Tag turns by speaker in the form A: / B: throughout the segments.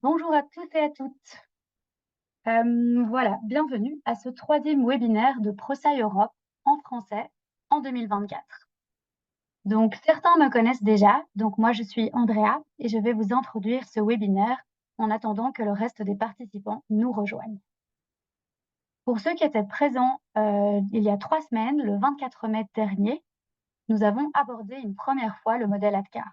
A: Bonjour à tous et à toutes. Voilà, bienvenue à ce troisième webinaire de ProSci Europe en français en 2024. Donc, certains me connaissent déjà, donc moi je suis Andrea et je vais vous introduire ce webinaire en attendant que le reste des participants nous rejoignent. Pour ceux qui étaient présents il y a 3 semaines, le 24 mai dernier, nous avons abordé une première fois le modèle ADCAR.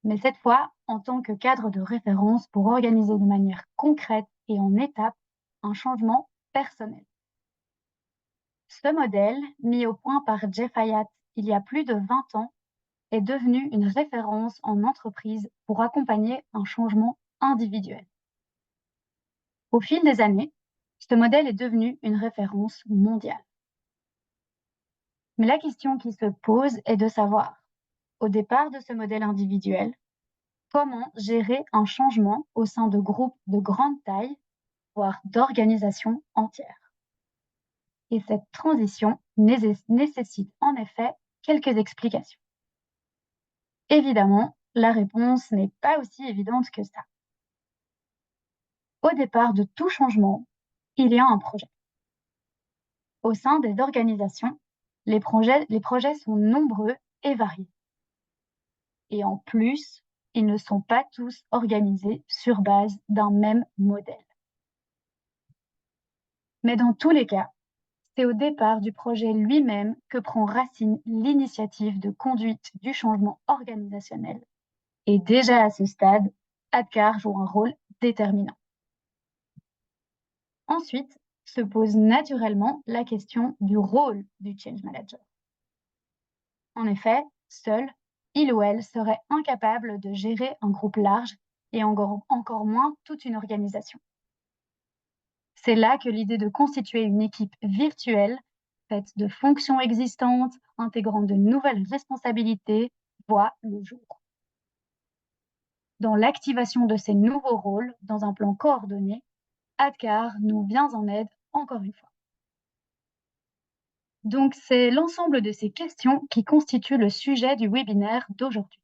A: Mais cette fois en tant que cadre de référence pour organiser de manière concrète et en étapes un changement personnel. Ce modèle, mis au point par Jeff Hayat il y a plus de 20 ans, est devenu une référence en entreprise pour accompagner un changement individuel. Au fil des années, ce modèle est devenu une référence mondiale. Mais la question qui se pose est de savoir, au départ de ce modèle individuel, comment gérer un changement au sein de groupes de grande taille, voire d'organisations entières. Et cette transition nécessite en effet quelques explications. Évidemment, la réponse n'est pas aussi évidente que ça. Au départ de tout changement, il y a un projet. Au sein des organisations, les projets sont nombreux et variés. Et en plus, ils ne sont pas tous organisés sur base d'un même modèle. Mais dans tous les cas, c'est au départ du projet lui-même que prend racine l'initiative de conduite du changement organisationnel. Et déjà à ce stade, ADCAR joue un rôle déterminant. Ensuite, se pose naturellement la question du rôle du change manager. En effet, seul, il ou elle serait incapable de gérer un groupe large et encore moins toute une organisation. C'est là que l'idée de constituer une équipe virtuelle, faite de fonctions existantes, intégrant de nouvelles responsabilités, voit le jour. Dans l'activation de ces nouveaux rôles, dans un plan coordonné, ADCAR nous vient en aide encore une fois. Donc, c'est l'ensemble de ces questions qui constituent le sujet du webinaire d'aujourd'hui.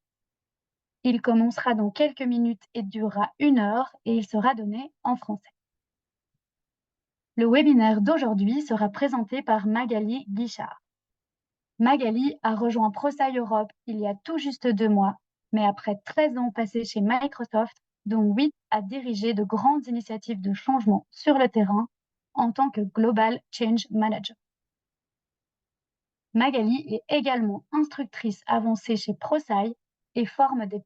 A: Il commencera dans quelques minutes et durera 1 heure et il sera donné en français. Le webinaire d'aujourd'hui sera présenté par Magali Guichard. Magali a rejoint ProSci Europe il y a tout juste 2 mois, mais après 13 ans passés chez Microsoft, dont 8 a dirigé de grandes initiatives de changement sur le terrain en tant que Global Change Manager. Magali est également instructrice avancée chez ProSci et forme des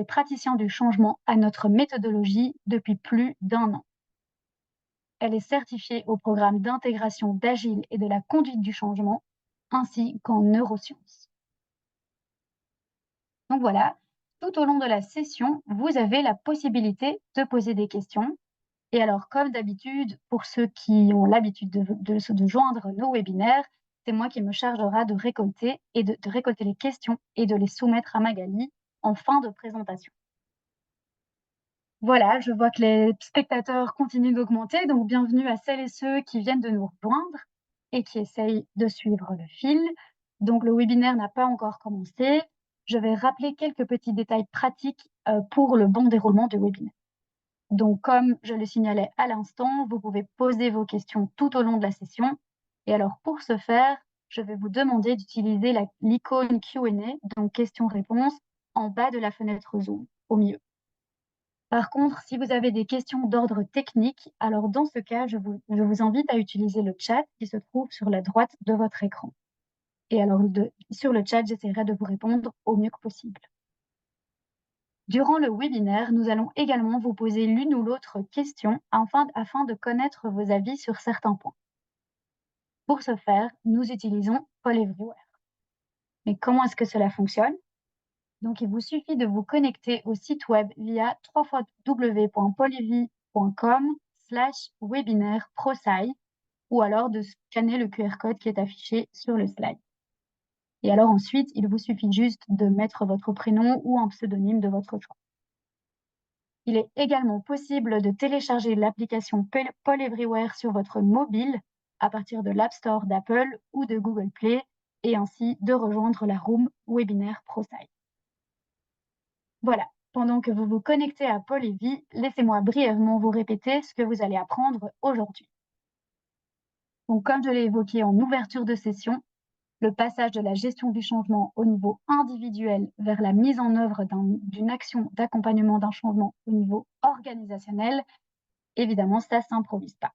A: praticiens du changement à notre méthodologie depuis plus d'1 an. Elle est certifiée au programme d'intégration d'Agile et de la conduite du changement, ainsi qu'en neurosciences. Donc voilà, tout au long de la session, vous avez la possibilité de poser des questions. Et alors, comme d'habitude, pour ceux qui ont l'habitude de joindre nos webinaires, c'est moi qui me chargera de récolter les questions et de les soumettre à Magali en fin de présentation. Voilà, je vois que les spectateurs continuent d'augmenter, donc bienvenue à celles et ceux qui viennent de nous rejoindre et qui essayent de suivre le fil. Donc le webinaire n'a pas encore commencé. Je vais rappeler quelques petits détails pratiques pour le bon déroulement du webinaire. Donc comme je le signalais à l'instant, vous pouvez poser vos questions tout au long de la session. Et alors pour ce faire, je vais vous demander d'utiliser l'icône Q&A, donc questions-réponses, en bas de la fenêtre Zoom, au milieu. Par contre, si vous avez des questions d'ordre technique, alors dans ce cas, je vous invite à utiliser le chat qui se trouve sur la droite de votre écran. Et alors, sur le chat, j'essaierai de vous répondre au mieux que possible. Durant le webinaire, nous allons également vous poser l'une ou l'autre question afin de connaître vos avis sur certains points. Pour ce faire, nous utilisons Poll Everywhere. Mais comment est-ce que cela fonctionne? Donc, il vous suffit de vous connecter au site web via www.polyvie.com/webinaire ProSci ou alors de scanner le QR code qui est affiché sur le slide. Et alors ensuite, il vous suffit juste de mettre votre prénom ou un pseudonyme de votre choix. Il est également possible de télécharger l'application Poll Everywhere sur votre mobile à partir de l'App Store d'Apple ou de Google Play et ainsi de rejoindre la room webinaire ProSci. Voilà, pendant que vous vous connectez à Paul et Vie, laissez-moi brièvement vous répéter ce que vous allez apprendre aujourd'hui. Donc, comme je l'ai évoqué en ouverture de session, le passage de la gestion du changement au niveau individuel vers la mise en œuvre d'une action d'accompagnement d'un changement au niveau organisationnel, évidemment, ça ne s'improvise pas.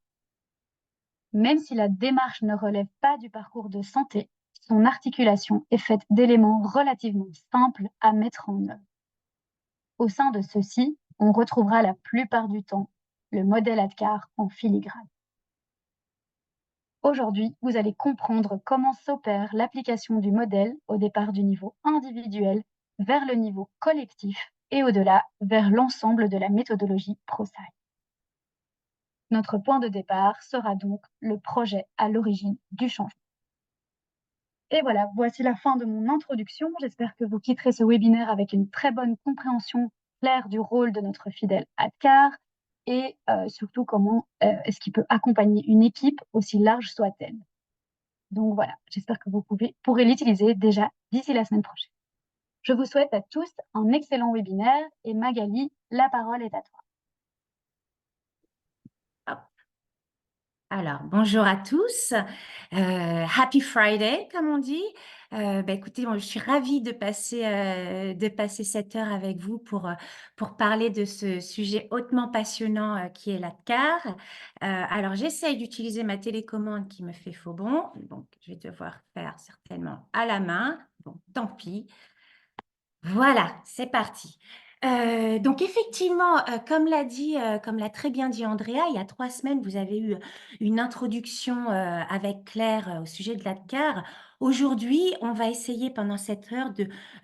A: Même si la démarche ne relève pas du parcours de santé, son articulation est faite d'éléments relativement simples à mettre en œuvre. Au sein de ceux-ci, on retrouvera la plupart du temps le modèle ADKAR en filigrane. Aujourd'hui, vous allez comprendre comment s'opère l'application du modèle au départ du niveau individuel vers le niveau collectif et au-delà vers l'ensemble de la méthodologie ProSci. Notre point de départ sera donc le projet à l'origine du changement. Et voilà, voici la fin de mon introduction. J'espère que vous quitterez ce webinaire avec une très bonne compréhension claire du rôle de notre fidèle ADKAR et surtout comment est-ce qu'il peut accompagner une équipe aussi large soit-elle. Donc voilà, j'espère que vous pourrez l'utiliser déjà d'ici la semaine prochaine. Je vous souhaite à tous un excellent webinaire et Magali, la parole est à toi.
B: Alors, bonjour à tous. Happy Friday, comme on dit. Écoutez, je suis ravie de passer cette heure avec vous pour parler de ce sujet hautement passionnant qui est l'ADKAR. Alors, j'essaye d'utiliser ma télécommande qui me fait faux bond. Donc, je vais devoir faire certainement à la main. Bon, tant pis. Voilà, c'est parti. Donc effectivement, comme l'a très bien dit Andrea, il y a 3 semaines, vous avez eu une introduction avec Claire au sujet de l'ADKAR. Aujourd'hui, on va essayer pendant cette heure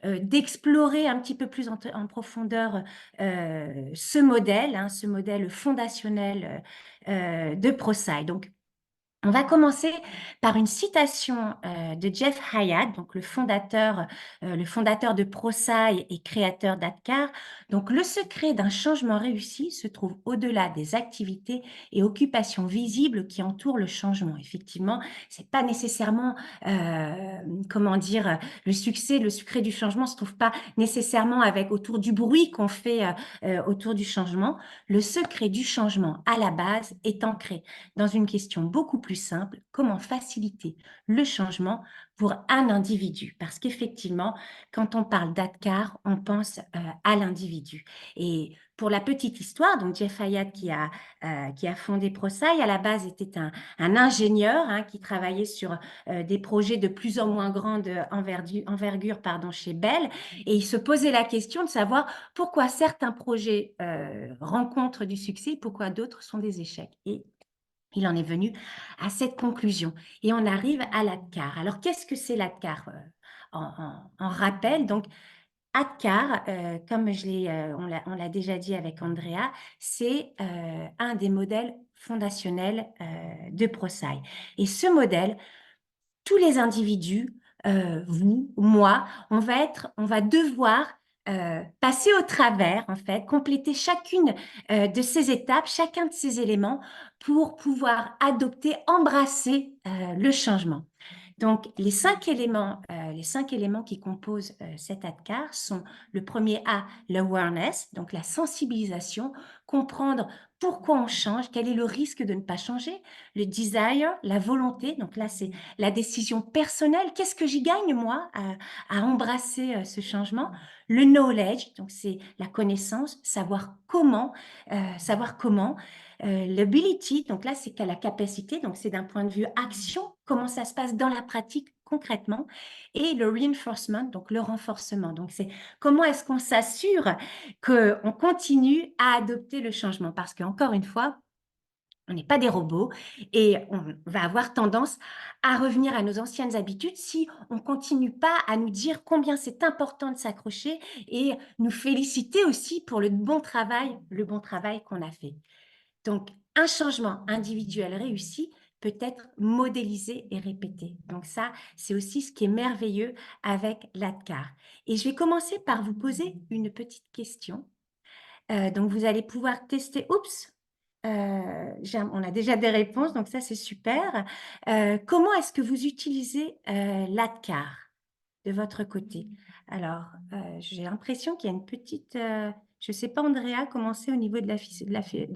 B: d'explorer un petit peu plus en profondeur ce modèle fondationnel de ProSci. Donc, on va commencer par une citation de Jeff Hayat, donc le fondateur de ProSci et créateur d'ADKAR. Donc, le secret d'un changement réussi se trouve au-delà des activités et occupations visibles qui entourent le changement. Effectivement, c'est pas nécessairement, le secret du changement se trouve pas nécessairement autour du bruit qu'on fait autour du changement. Le secret du changement à la base est ancré dans une question beaucoup plus simple, comment faciliter le changement pour un individu? Parce qu'effectivement, quand on parle d'ADKAR, on pense à l'individu. Et pour la petite histoire, donc Jeff Hayat qui a fondé ProSci, à la base était un ingénieur qui travaillait sur des projets de plus en moins grande envergure chez Bell, et il se posait la question de savoir pourquoi certains projets rencontrent du succès et pourquoi d'autres sont des échecs. Et il en est venu à cette conclusion. Et on arrive à l'ADKAR. Alors, qu'est-ce que c'est l'ADKAR en rappel? Donc, ADKAR, comme on l'a déjà dit avec Andrea, c'est un des modèles fondationnels de ProSci. Et ce modèle, tous les individus, vous, moi, on va devoir passer au travers, en fait, compléter chacune de ces étapes, chacun de ces éléments pour pouvoir adopter, embrasser le changement. Donc, les 5 éléments qui composent cet ADKAR sont le premier A, l'awareness, donc la sensibilisation, comprendre pourquoi on change, quel est le risque de ne pas changer, le desire, la volonté, donc là c'est la décision personnelle, qu'est-ce que j'y gagne moi à embrasser ce changement, le knowledge, donc c'est la connaissance, savoir comment, l'ability, donc là c'est la capacité, donc c'est d'un point de vue action, comment ça se passe dans la pratique concrètement, et le reinforcement, donc le renforcement, donc c'est comment est-ce qu'on s'assure qu'on continue à adopter le changement, parce qu'encore une fois, on n'est pas des robots et on va avoir tendance à revenir à nos anciennes habitudes si on ne continue pas à nous dire combien c'est important de s'accrocher et nous féliciter aussi pour le bon travail qu'on a fait. Donc, un changement individuel réussi peut être modélisé et répété. Donc ça, c'est aussi ce qui est merveilleux avec l'ADKAR. Et je vais commencer par vous poser une petite question. Donc, vous allez pouvoir tester. Oups, on a déjà des réponses, donc ça, c'est super. Comment est-ce que vous utilisez l'ADKAR de votre côté? Alors, j'ai l'impression qu'il y a une petite Je ne sais pas, Andrea, comment c'est au niveau de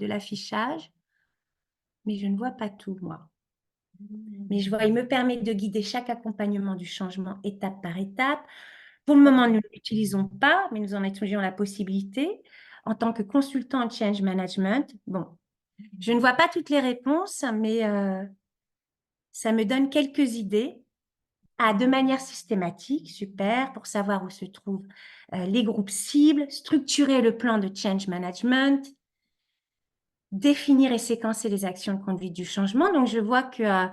B: l'affichage, mais je ne vois pas tout, moi. Mais je vois, il me permet de guider chaque accompagnement du changement étape par étape. Pour le moment, nous ne l'utilisons pas, mais nous en étudions la possibilité. En tant que consultant en change management, bon, je ne vois pas toutes les réponses, mais ça me donne quelques idées. Ah, de manière systématique, super, pour savoir où se trouvent les groupes cibles, structurer le plan de change management, définir et séquencer les actions de conduite du changement. Donc, je vois que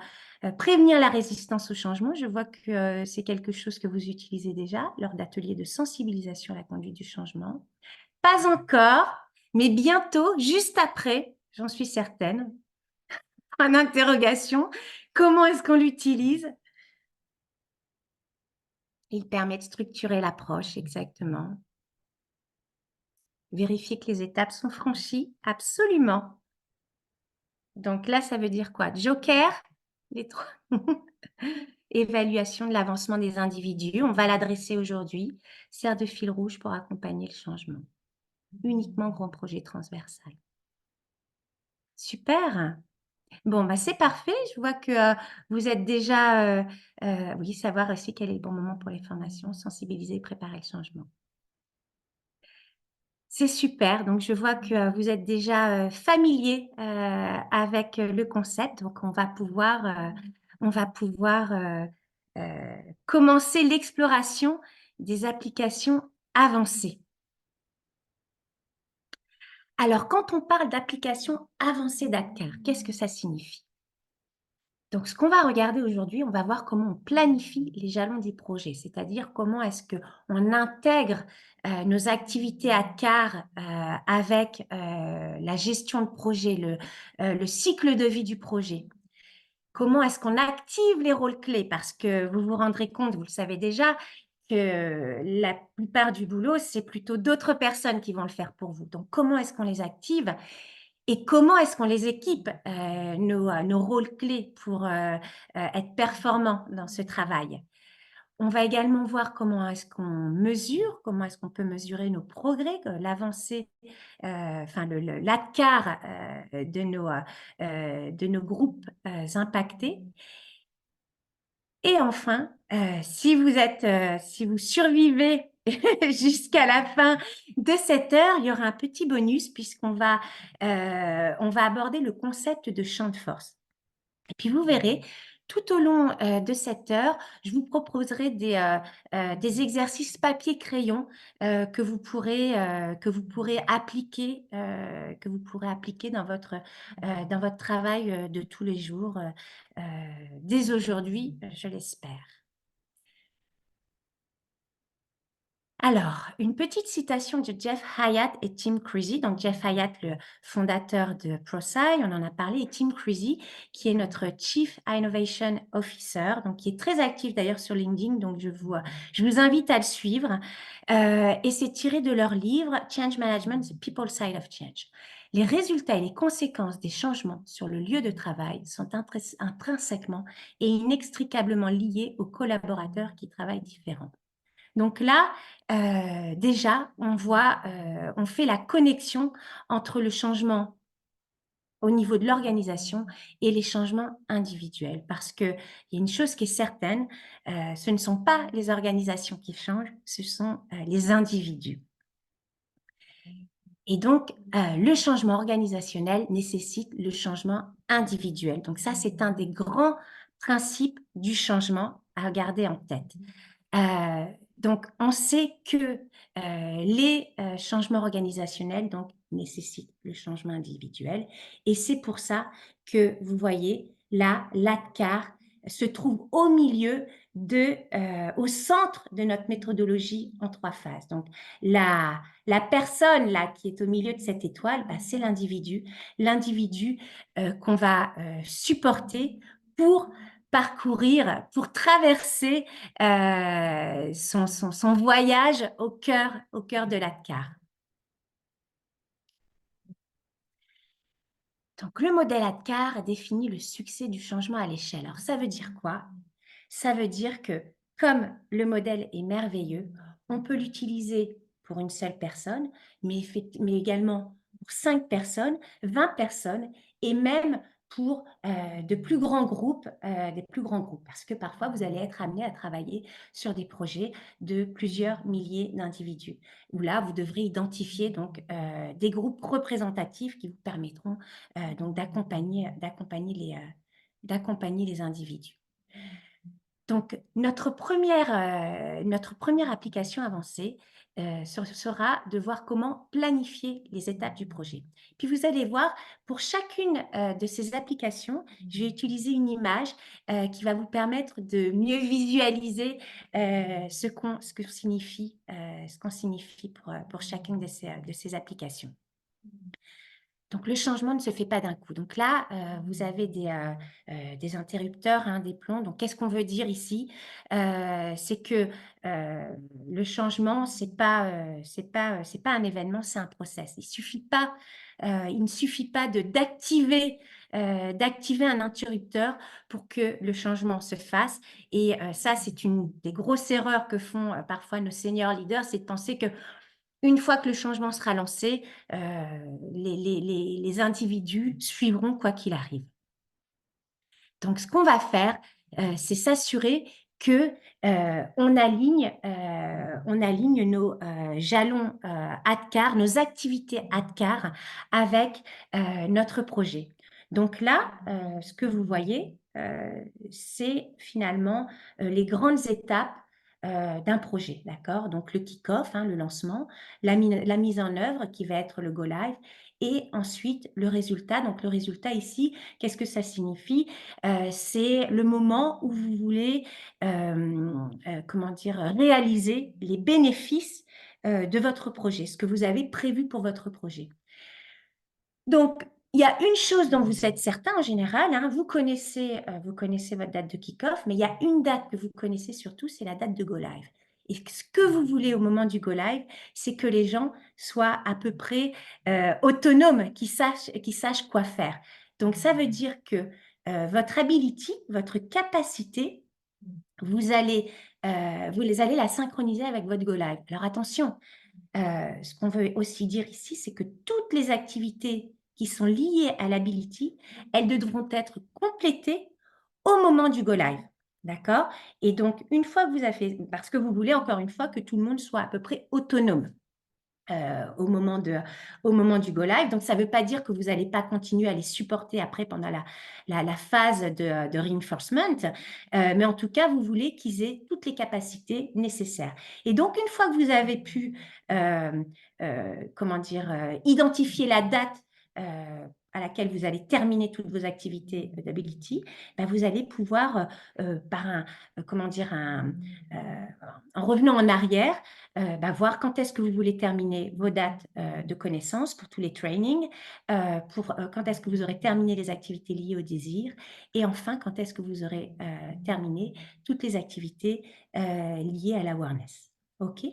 B: prévenir la résistance au changement, je vois que c'est quelque chose que vous utilisez déjà lors d'ateliers de sensibilisation à la conduite du changement. Pas encore, mais bientôt, juste après, j'en suis certaine, en interrogation, comment est-ce qu'on l'utilise? Il permet de structurer l'approche, exactement. Vérifier que les étapes sont franchies, absolument. Donc là, ça veut dire quoi? Joker, les trois. Évaluation de l'avancement des individus. On va l'adresser aujourd'hui. Sert de fil rouge pour accompagner le changement. Uniquement grand projet transversal. Super. Bon, bah c'est parfait. Je vois que vous êtes déjà, oui, savoir aussi quel est le bon moment pour les formations, sensibiliser, préparer le changement. C'est super. Donc, je vois que vous êtes déjà familier avec le concept. Donc, on va pouvoir commencer l'exploration des applications avancées. Alors, quand on parle d'applications avancées d'ADKAR, qu'est-ce que ça signifie? Donc, ce qu'on va regarder aujourd'hui, on va voir comment on planifie les jalons du projet, c'est-à-dire comment est-ce qu'on intègre nos activités ADKAR avec la gestion de projet, le cycle de vie du projet. Comment est-ce qu'on active les rôles clés? Parce que vous vous rendrez compte, vous le savez déjà, que la plupart du boulot, c'est plutôt d'autres personnes qui vont le faire pour vous. Donc, comment est-ce qu'on les active? Et comment est-ce qu'on les équipe, nos rôles clés pour être performants dans ce travail? On va également voir comment est-ce qu'on mesure, comment est-ce qu'on peut mesurer nos progrès, l'avancée, enfin l'ADKAR de nos groupes impactés. Et enfin, si vous survivez jusqu'à la fin de cette heure, il y aura un petit bonus puisqu'on va, on va aborder le concept de champ de force. Et puis vous verrez, tout au long de cette heure, je vous proposerai des exercices papier-crayon que vous pourrez appliquer, dans votre travail de tous les jours, dès aujourd'hui, je l'espère. Alors, une petite citation de Jeff Hyatt et Tim Creasy. Donc, Jeff Hyatt, le fondateur de ProSci, on en a parlé, et Tim Creasy, qui est notre Chief Innovation Officer, donc qui est très actif d'ailleurs sur LinkedIn, donc je vous invite à le suivre. Et c'est tiré de leur livre « Change Management, the People Side of Change ». Les résultats et les conséquences des changements sur le lieu de travail sont intrinsèquement et inextricablement liés aux collaborateurs qui travaillent différents. Donc là, déjà, on fait la connexion entre le changement au niveau de l'organisation et les changements individuels. Parce qu'il y a une chose qui est certaine, ce ne sont pas les organisations qui changent, ce sont les individus. Et donc, le changement organisationnel nécessite le changement individuel. Donc ça, c'est un des grands principes du changement à garder en tête. Donc, on sait que les changements organisationnels donc, nécessitent le changement individuel. Et c'est pour ça que vous voyez, là, l'ADKAR se trouve au milieu, au centre de notre méthodologie en 3 phases. Donc, la personne là, qui est au milieu de cette étoile, bah, c'est l'individu. L'individu qu'on va supporter pour parcourir, pour traverser son voyage au cœur de l'ADKAR. Donc, le modèle ADKAR définit le succès du changement à l'échelle. Alors, ça veut dire quoi? Ça veut dire que, comme le modèle est merveilleux, on peut l'utiliser pour une seule personne, mais également pour 5 personnes, 20 personnes et même pour des plus grands groupes, parce que parfois vous allez être amené à travailler sur des projets de plusieurs milliers d'individus, où là vous devrez identifier donc des groupes représentatifs qui vous permettront donc d'accompagner les individus. Donc, notre première application avancée sera de voir comment planifier les étapes du projet. Puis vous allez voir, pour chacune de ces applications, je vais utiliser une image qui va vous permettre de mieux visualiser ce qu'on signifie pour chacune de ces applications. Donc, le changement ne se fait pas d'un coup. Donc là, vous avez des interrupteurs, hein, des plombs. Donc, qu'est-ce qu'on veut dire ici? C'est que le changement, c'est pas un événement, c'est un process. Il ne suffit pas d'activer un interrupteur pour que le changement se fasse. Et ça, c'est une des grosses erreurs que font parfois nos senior leaders, c'est de penser que une fois que le changement sera lancé, les individus suivront quoi qu'il arrive. Donc, ce qu'on va faire, c'est s'assurer que on aligne nos jalons ADKAR, nos activités ADKAR avec notre projet. Donc là, ce que vous voyez, c'est finalement les grandes étapes d'un projet, d'accord? Donc le kick-off, hein, le lancement, la mise en œuvre qui va être le go live et ensuite le résultat. Donc le résultat ici, qu'est-ce que ça signifie? C'est le moment où vous voulez, réaliser les bénéfices de votre projet, ce que vous avez prévu pour votre projet. Donc, il y a une chose dont vous êtes certain en général, hein, vous connaissez votre date de kick-off, mais il y a une date que vous connaissez surtout, c'est la date de go live. Et ce que vous voulez au moment du go live, c'est que les gens soient à peu près autonomes, qu'ils sachent quoi faire. Donc, ça veut dire que votre ability, votre capacité, vous allez la synchroniser avec votre go live. Alors, attention, ce qu'on veut aussi dire ici, c'est que toutes les activités qui sont liées à l'ability, elles devront être complétées au moment du go live. D'accord? Et donc, une fois que vous avez fait, parce que vous voulez encore une fois que tout le monde soit à peu près autonome. Au moment du go live. Donc, ça ne veut pas dire que vous n'allez pas continuer à les supporter après pendant la phase de reinforcement, mais en tout cas, vous voulez qu'ils aient toutes les capacités nécessaires. Et donc, une fois que vous avez pu identifier la date à laquelle vous allez terminer toutes vos activités d'Ability, ben vous allez pouvoir, en revenant en arrière, voir quand est-ce que vous voulez terminer vos dates de connaissances pour tous les trainings, quand est-ce que vous aurez terminé les activités liées au désir, et enfin, quand est-ce que vous aurez terminé toutes les activités liées à l'awareness. OK?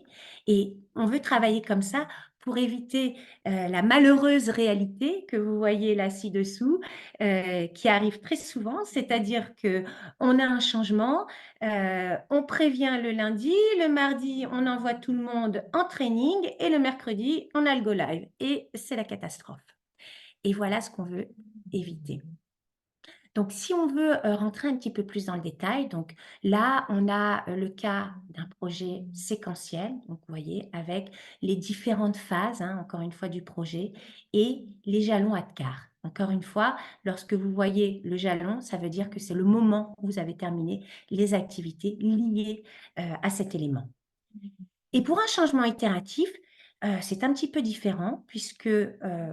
B: Et on veut travailler comme ça pour éviter la malheureuse réalité que vous voyez là ci-dessous, qui arrive très souvent, c'est-à-dire qu'on a un changement, on prévient le lundi, le mardi, on envoie tout le monde en training et le mercredi, on a le go live. Et c'est la catastrophe. Et voilà ce qu'on veut éviter. Donc, si on veut rentrer un petit peu plus dans le détail, donc là, on a le cas d'un projet séquentiel, donc vous voyez, avec les différentes phases, hein, encore une fois, du projet, et les jalons ADKAR. Encore une fois, lorsque vous voyez le jalon, ça veut dire que c'est le moment où vous avez terminé les activités liées à cet élément. Et pour un changement itératif, c'est un petit peu différent puisque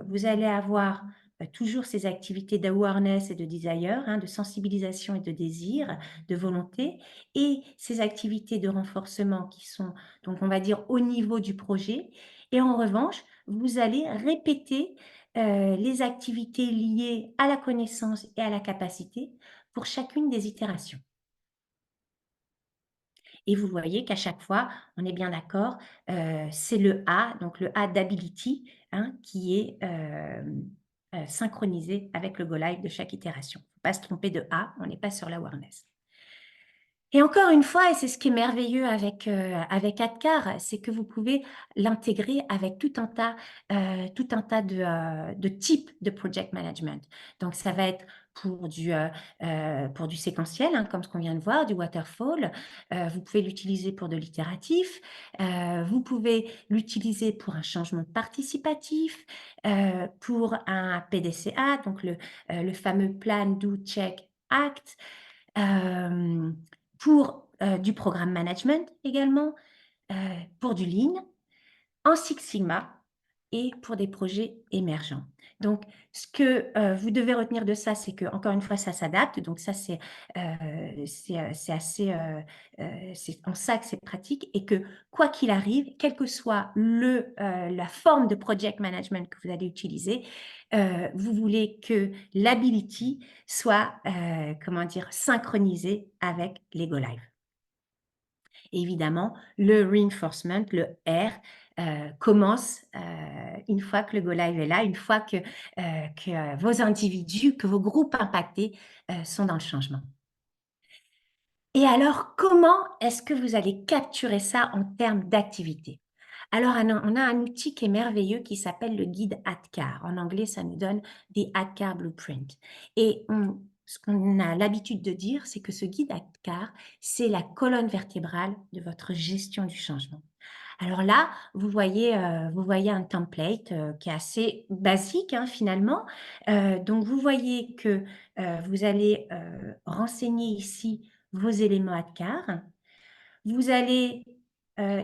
B: vous allez avoir toujours ces activités d'awareness et de desire, hein, de sensibilisation et de désir, de volonté, et ces activités de renforcement qui sont, donc on va dire, au niveau du projet. Et en revanche, vous allez répéter les activités liées à la connaissance et à la capacité pour chacune des itérations. Et vous voyez qu'à chaque fois, on est bien d'accord, c'est le A, donc le A d'ability, hein, qui est synchronisé avec le go live de chaque itération. Il ne faut pas se tromper de A, on n'est pas sur l'awareness. Et encore une fois, et c'est ce qui est merveilleux avec Adcar, c'est que vous pouvez l'intégrer avec tout un tas de types de project management. Donc, ça va être pour du séquentiel, hein, comme ce qu'on vient de voir, du waterfall. Vous pouvez l'utiliser pour de l'itératif. Vous pouvez l'utiliser pour un changement participatif, pour un PDCA, donc le fameux Plan, Do, Check, Act. Euh, pour du programme management également, pour du Lean, en Six Sigma et pour des projets émergents. Donc, ce que vous devez retenir de ça, c'est que encore une fois, ça s'adapte. Donc, ça, c'est assez, c'est en ça que c'est pratique et que quoi qu'il arrive, quelle que soit la forme de project management que vous allez utiliser, vous voulez que l'ability soit, comment dire, synchronisée avec les Go Live. Évidemment, le reinforcement, le R, commence une fois que le Go Live est là, une fois que vos individus, que vos groupes impactés sont dans le changement. Et alors, comment est-ce que vous allez capturer ça en termes d'activité? Alors, on a un outil qui est merveilleux qui s'appelle le guide ADKAR. En anglais, ça nous donne des ADKAR Blueprint. Et ce qu'on a l'habitude de dire, c'est que ce guide ADKAR, c'est la colonne vertébrale de votre gestion du changement. Alors là, vous voyez un template qui est assez basique, hein, finalement. Donc, vous voyez que vous allez renseigner ici vos éléments ADKAR. Vous allez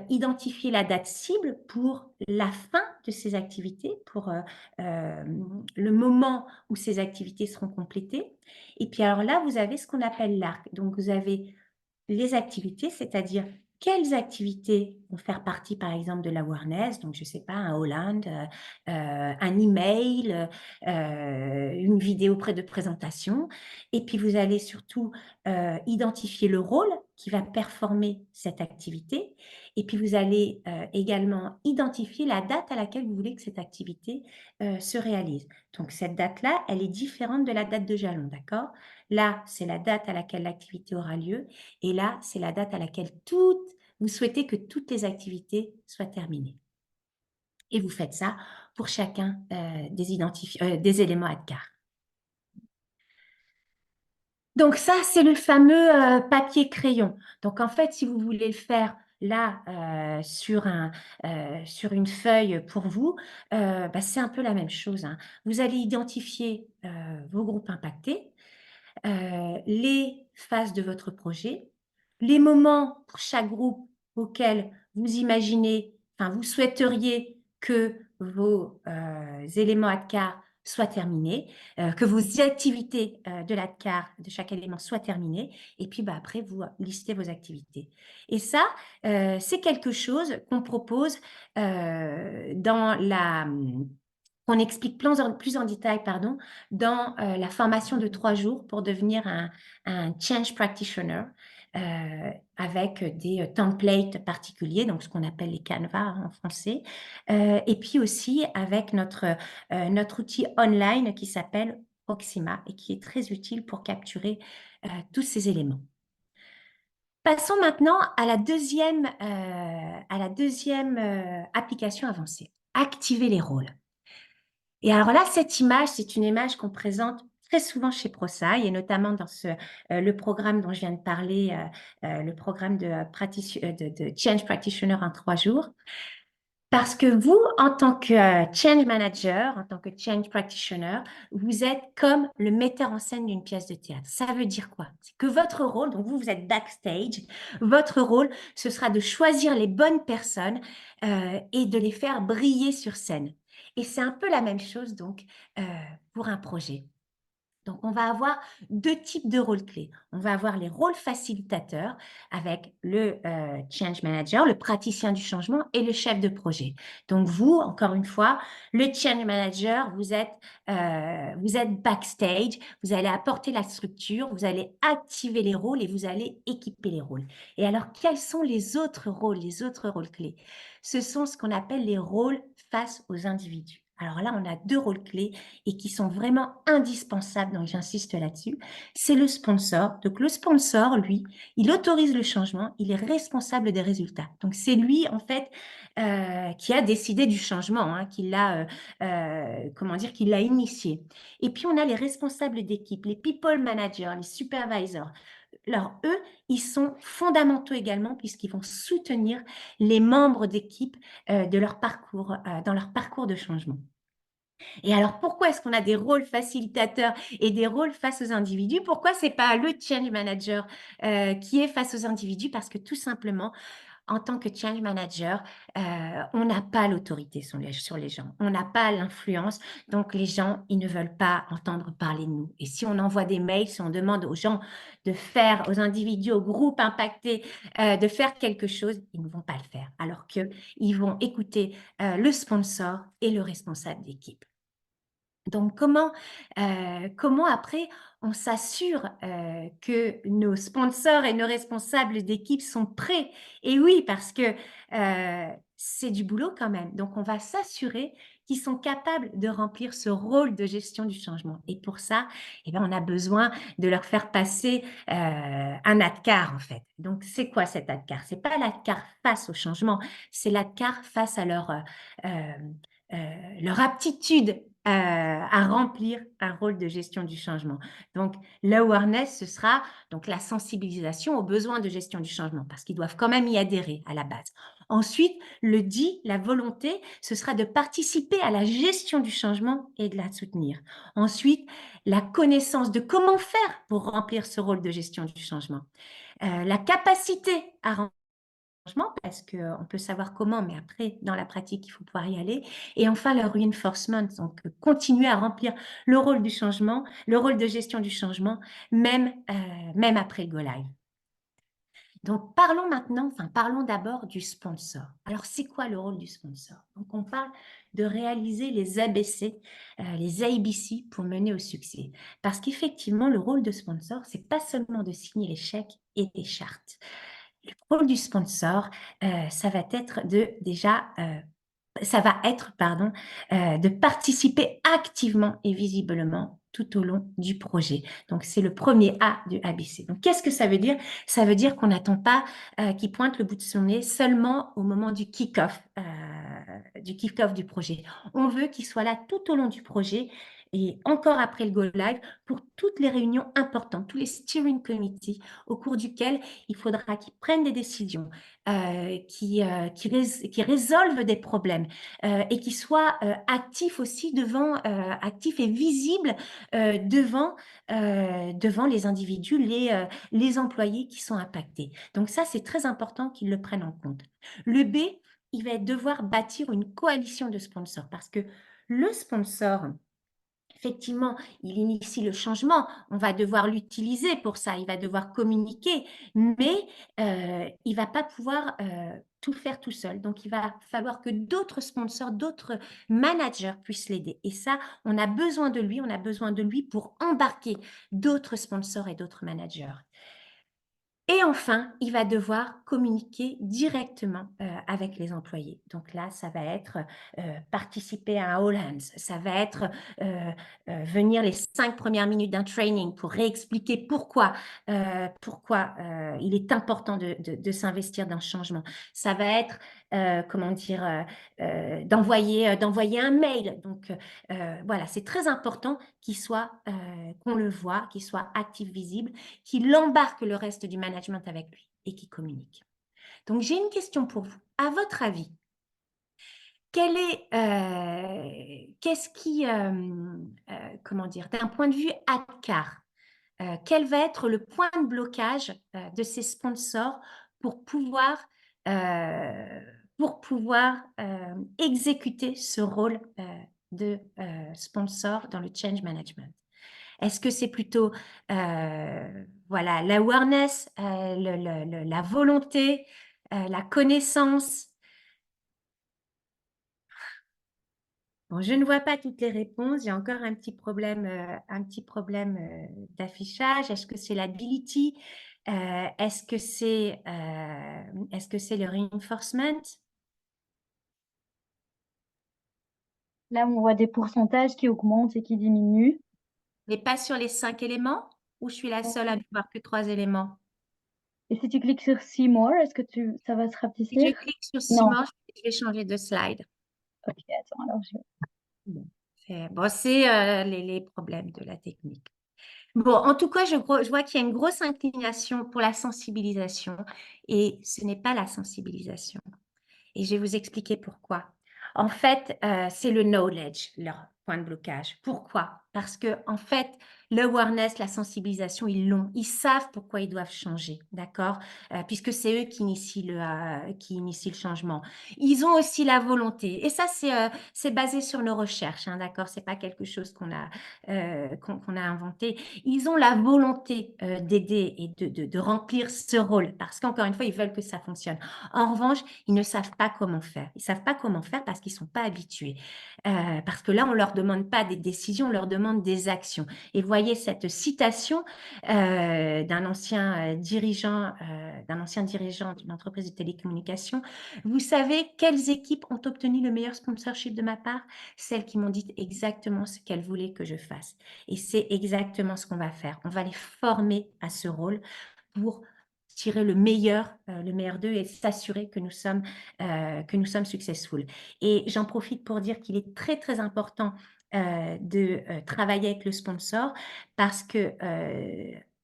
B: identifier la date cible pour la fin de ces activités, pour le moment où ces activités seront complétées. Et puis alors là, vous avez ce qu'on appelle l'arc. Donc, vous avez les activités, c'est-à-dire quelles activités vont faire partie, par exemple, de l'awareness, donc je ne sais pas, un Holland, un email, une vidéo près de présentation. Et puis, vous allez surtout identifier le rôle qui va performer cette activité. Et puis, vous allez également identifier la date à laquelle vous voulez que cette activité se réalise. Donc, cette date-là, elle est différente de la date de jalon, d'accord? Là, c'est la date à laquelle l'activité aura lieu. Et là, c'est la date à laquelle vous souhaitez que toutes les activités soient terminées. Et vous faites ça pour chacun des éléments ADKAR. Donc ça, c'est le fameux papier-crayon. Donc en fait, si vous voulez le faire là sur une feuille pour vous, bah, c'est un peu la même chose, hein. Vous allez identifier vos groupes impactés, les phases de votre projet, les moments pour chaque groupe auquel vous imaginez, enfin vous souhaiteriez que vos éléments ADKAR soient terminés, que vos activités de l'ADKAR, de chaque élément, soient terminées, et puis bah, après, vous listez vos activités. Et ça, c'est quelque chose qu'on propose qu'on explique plus en détail, pardon, dans la formation de 3 jours pour devenir un change practitioner avec des templates particuliers, donc ce qu'on appelle les Canva en français, et puis aussi avec notre outil online qui s'appelle Proxima et qui est très utile pour capturer tous ces éléments. Passons maintenant à la deuxième application avancée, activer les rôles. Et alors là, cette image, c'est une image qu'on présente très souvent chez ProSci et notamment dans le programme dont je viens de parler, le programme de Change Practitioner en 3 jours. Parce que vous, en tant que Change Manager, en tant que Change Practitioner, vous êtes comme le metteur en scène d'une pièce de théâtre. Ça veut dire quoi? C'est que votre rôle, donc vous êtes backstage, votre rôle, ce sera de choisir les bonnes personnes et de les faire briller sur scène. Et c'est un peu la même chose donc pour un projet. Donc, on va avoir 2 types de rôles clés. On va avoir les rôles facilitateurs avec le change manager, le praticien du changement et le chef de projet. Donc, vous, encore une fois, le change manager, vous êtes backstage, vous allez apporter la structure, vous allez activer les rôles et vous allez équiper les rôles. Et alors, quels sont les autres rôles clés? Ce sont ce qu'on appelle les rôles face aux individus. Alors là, on a 2 rôles clés et qui sont vraiment indispensables, donc j'insiste là-dessus. C'est le sponsor. Donc le sponsor, lui, il autorise le changement, il est responsable des résultats. Donc c'est lui, en fait, qui a décidé du changement, hein, qui l'a, comment dire? Qui l'a initié. Et puis on a les responsables d'équipe, les people managers, les supervisors. Alors eux, ils sont fondamentaux également puisqu'ils vont soutenir les membres d'équipe, de leur parcours, dans leur parcours de changement. Et alors, pourquoi est-ce qu'on a des rôles facilitateurs et des rôles face aux individus? Pourquoi c'est pas le change manager qui est face aux individus? Parce que tout simplement, en tant que change manager, on n'a pas l'autorité sur les gens, on n'a pas l'influence, donc les gens, ils ne veulent pas entendre parler de nous. Et si on envoie des mails, si on demande aux gens de faire, aux individus, aux groupes impactés, de faire quelque chose, ils ne vont pas le faire, alors qu'ils vont écouter le sponsor et le responsable d'équipe. Donc comment après on s'assure, que nos sponsors et nos responsables d'équipe sont prêts? Et oui, parce que, c'est du boulot quand même. Donc on va s'assurer qu'ils sont capables de remplir ce rôle de gestion du changement et pour ça, eh ben, on a besoin de leur faire passer, un ADKAR en fait. Donc c'est quoi cet ADKAR? C'est pas l'ADKAR face au changement, c'est l'ADKAR face à leur aptitude à remplir un rôle de gestion du changement. Donc, l'awareness, ce sera donc la sensibilisation aux besoins de gestion du changement, parce qu'ils doivent quand même y adhérer à la base. Ensuite, le dit, la volonté, ce sera de participer à la gestion du changement et de la soutenir. Ensuite, la connaissance de comment faire pour remplir ce rôle de gestion du changement. La capacité à changement parce qu'on peut savoir comment, mais après, dans la pratique, il faut pouvoir y aller. Et enfin, le reinforcement, donc continuer à remplir le rôle du changement, le rôle de gestion du changement, même après le go live. Donc, parlons d'abord du sponsor. Alors, c'est quoi le rôle du sponsor? Donc, on parle de réaliser les ABC, les ABC pour mener au succès. Parce qu'effectivement, le rôle de sponsor, c'est pas seulement de signer les chèques et les chartes. Le rôle du sponsor, ça va être pardon, de participer activement et visiblement tout au long du projet. Donc, c'est le premier A du ABC. Donc, qu'est-ce que ça veut dire? Ça veut dire qu'on n'attend pas qu'il pointe le bout de son nez seulement au moment du kick-off du projet. On veut qu'il soit là tout au long du projet et encore après le go live pour toutes les réunions importantes, tous les steering committees au cours duquel il faudra qu'ils prennent des décisions, qui résolvent des problèmes et qui soient actifs aussi actifs et visibles devant les individus, les employés qui sont impactés. Donc ça, c'est très important qu'ils le prennent en compte. Le B, il va devoir bâtir une coalition de sponsors parce que le sponsor, effectivement, il initie le changement, on va devoir l'utiliser pour ça, il va devoir communiquer, mais il ne va pas pouvoir tout faire tout seul. Donc, il va falloir que d'autres sponsors, d'autres managers puissent l'aider. Et ça, on a besoin de lui pour embarquer d'autres sponsors et d'autres managers. Et enfin, il va devoir communiquer directement avec les employés. Donc là, ça va être participer à un all hands, ça va être venir les 5 premières minutes d'un training pour réexpliquer pourquoi il est important de s'investir dans le changement. Ça va être, d'envoyer un mail. Donc voilà, c'est très important qu'on le voit, qu'il soit actif, visible, qu'il embarque le reste du management avec lui et qu'il communique. Donc, j'ai une question pour vous. À votre avis, qu'est-ce qui, comment dire, d'un point de vue ADKAR, quel va être le point de blocage de ces sponsors pour pouvoir, euh, exécuter ce rôle de sponsor dans le change management? Est-ce que c'est plutôt voilà, l'awareness, la volonté, la connaissance? Bon, je ne vois pas toutes les réponses. J'ai encore un petit problème d'affichage. Est-ce que c'est l'ability? Est-ce que c'est le reinforcement?
A: Là, on voit des pourcentages qui augmentent et qui diminuent.
B: Mais pas sur les 5 éléments, ou je suis la seule à ne voir que 3 éléments?
A: Et si tu cliques sur See More, est-ce que ça va se
B: Si je
A: rapetisser?
B: clique sur
A: Non.
B: ciment, je vais changer de slide.
A: Ok, attends, alors
B: Bon, c'est les problèmes de la technique. Bon, en tout cas, je vois qu'il y a une grosse inclination pour la sensibilisation et ce n'est pas la sensibilisation. Et je vais vous expliquer pourquoi. En fait, c'est le knowledge, leur point de blocage. Pourquoi? Parce que en fait, l'awareness, la sensibilisation, ils l'ont. Ils savent pourquoi ils doivent changer, d'accord? Puisque c'est eux qui initient le changement. Ils ont aussi la volonté. Et ça, c'est basé sur nos recherches, hein, d'accord? C'est pas quelque chose qu'on a inventé. Ils ont la volonté d'aider et de remplir ce rôle. Parce qu'encore une fois, ils veulent que ça fonctionne. En revanche, ils ne savent pas comment faire. Ils ne savent pas comment faire parce qu'ils ne sont pas habitués. Parce que là, on ne leur demande pas des décisions, on leur demande des actions. Et voyez cette citation d'un ancien dirigeant d'une entreprise de télécommunications. Vous savez quelles équipes ont obtenu le meilleur sponsorship de ma part? Celles qui m'ont dit exactement ce qu'elles voulaient que je fasse. Et c'est exactement ce qu'on va faire. On va les former à ce rôle pour tirer le meilleur d'eux et s'assurer que nous sommes successful. Et j'en profite pour dire qu'il est très, très important de travailler avec le sponsor parce que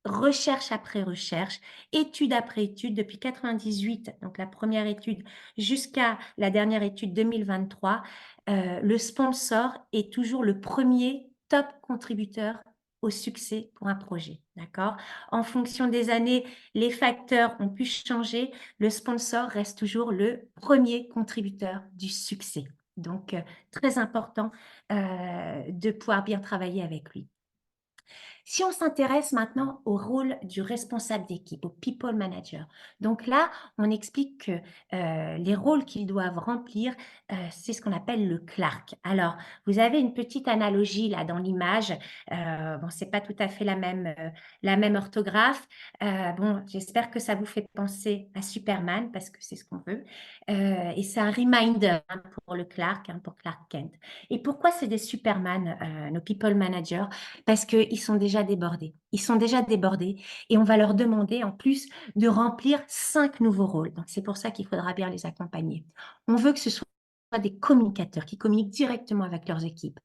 B: recherche après recherche, étude après étude, depuis 98, donc la première étude, jusqu'à la dernière étude 2023, le sponsor est toujours le premier top contributeur au succès pour un projet, d'accord? En fonction des années, les facteurs ont pu changer. Le sponsor reste toujours le premier contributeur du succès. Donc, très important de pouvoir bien travailler avec lui. Si on s'intéresse maintenant au rôle du responsable d'équipe, au people manager, donc là, on explique que les rôles qu'ils doivent remplir, c'est ce qu'on appelle le Clark. Alors, vous avez une petite analogie là dans l'image. Bon, c'est pas tout à fait la même orthographe. Bon, j'espère que ça vous fait penser à Superman parce que c'est ce qu'on veut. Et c'est un reminder hein, pour le Clark, hein, pour Clark Kent. Et pourquoi c'est des Superman, nos people managers? Parce qu'ils sont déjà débordés. Ils sont déjà débordés et on va leur demander en plus de remplir 5 nouveaux rôles. Donc, c'est pour ça qu'il faudra bien les accompagner. On veut que ce soit des communicateurs qui communiquent directement avec leurs équipes.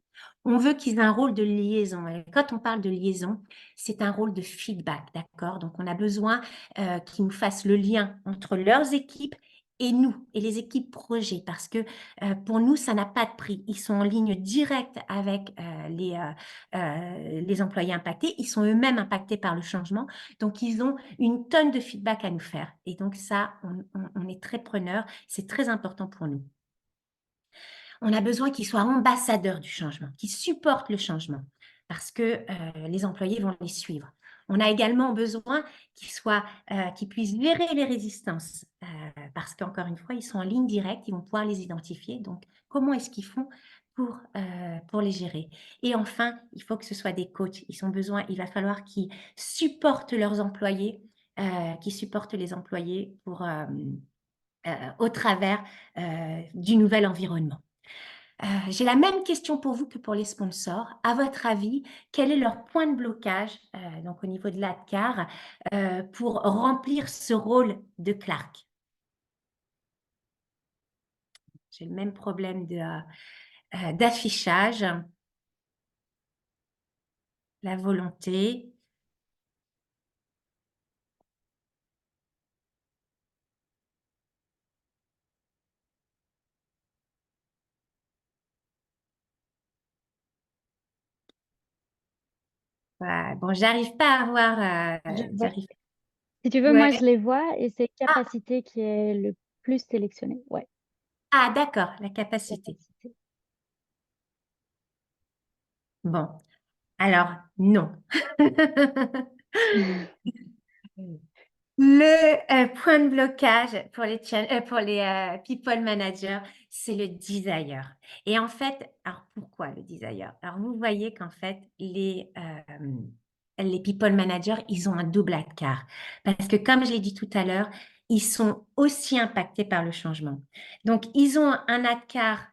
B: On veut qu'ils aient un rôle de liaison. Et quand on parle de liaison, c'est un rôle de feedback, d'accord? Donc, on a besoin qu'ils nous fassent le lien entre leurs équipes et nous, et les équipes projets, parce que pour nous, ça n'a pas de prix. Ils sont en ligne directe avec les employés impactés. Ils sont eux-mêmes impactés par le changement. Donc, ils ont une tonne de feedback à nous faire. Et donc, ça, on est très preneurs. C'est très important pour nous. On a besoin qu'ils soient ambassadeurs du changement, qu'ils supportent le changement, parce que les employés vont les suivre. On a également besoin qu'ils puissent gérer les résistances, parce qu'encore une fois, ils sont en ligne directe, ils vont pouvoir les identifier. Donc, comment est-ce qu'ils font pour les gérer? Et enfin, il faut que ce soit des coachs. Il va falloir qu'ils supportent leurs employés, qu'ils supportent les employés au travers du nouvel environnement. J'ai la même question pour vous que pour les sponsors. À votre avis, quel est leur point de blocage, donc au niveau de l'ADCAR, pour remplir ce rôle de Clark? J'ai le même problème d'affichage, la volonté. Voilà. Bon, j'arrive pas à voir.
A: Je vois.
B: J'arrive.
A: Si tu veux,
B: Ouais.
A: moi, je les vois et c'est
B: Ah,
A: capacité qui est le plus sélectionné. Ouais,
B: ah, d'accord, la capacité.
A: capacité.
B: Bon, alors non. Le point de blocage pour les people managers, c'est le desire. Et en fait, alors pourquoi le desire? Alors vous voyez qu'en fait, les people managers, ils ont un double ADCAR. Parce que comme je l'ai dit tout à l'heure, ils sont aussi impactés par le changement. Donc, ils ont un ADCAR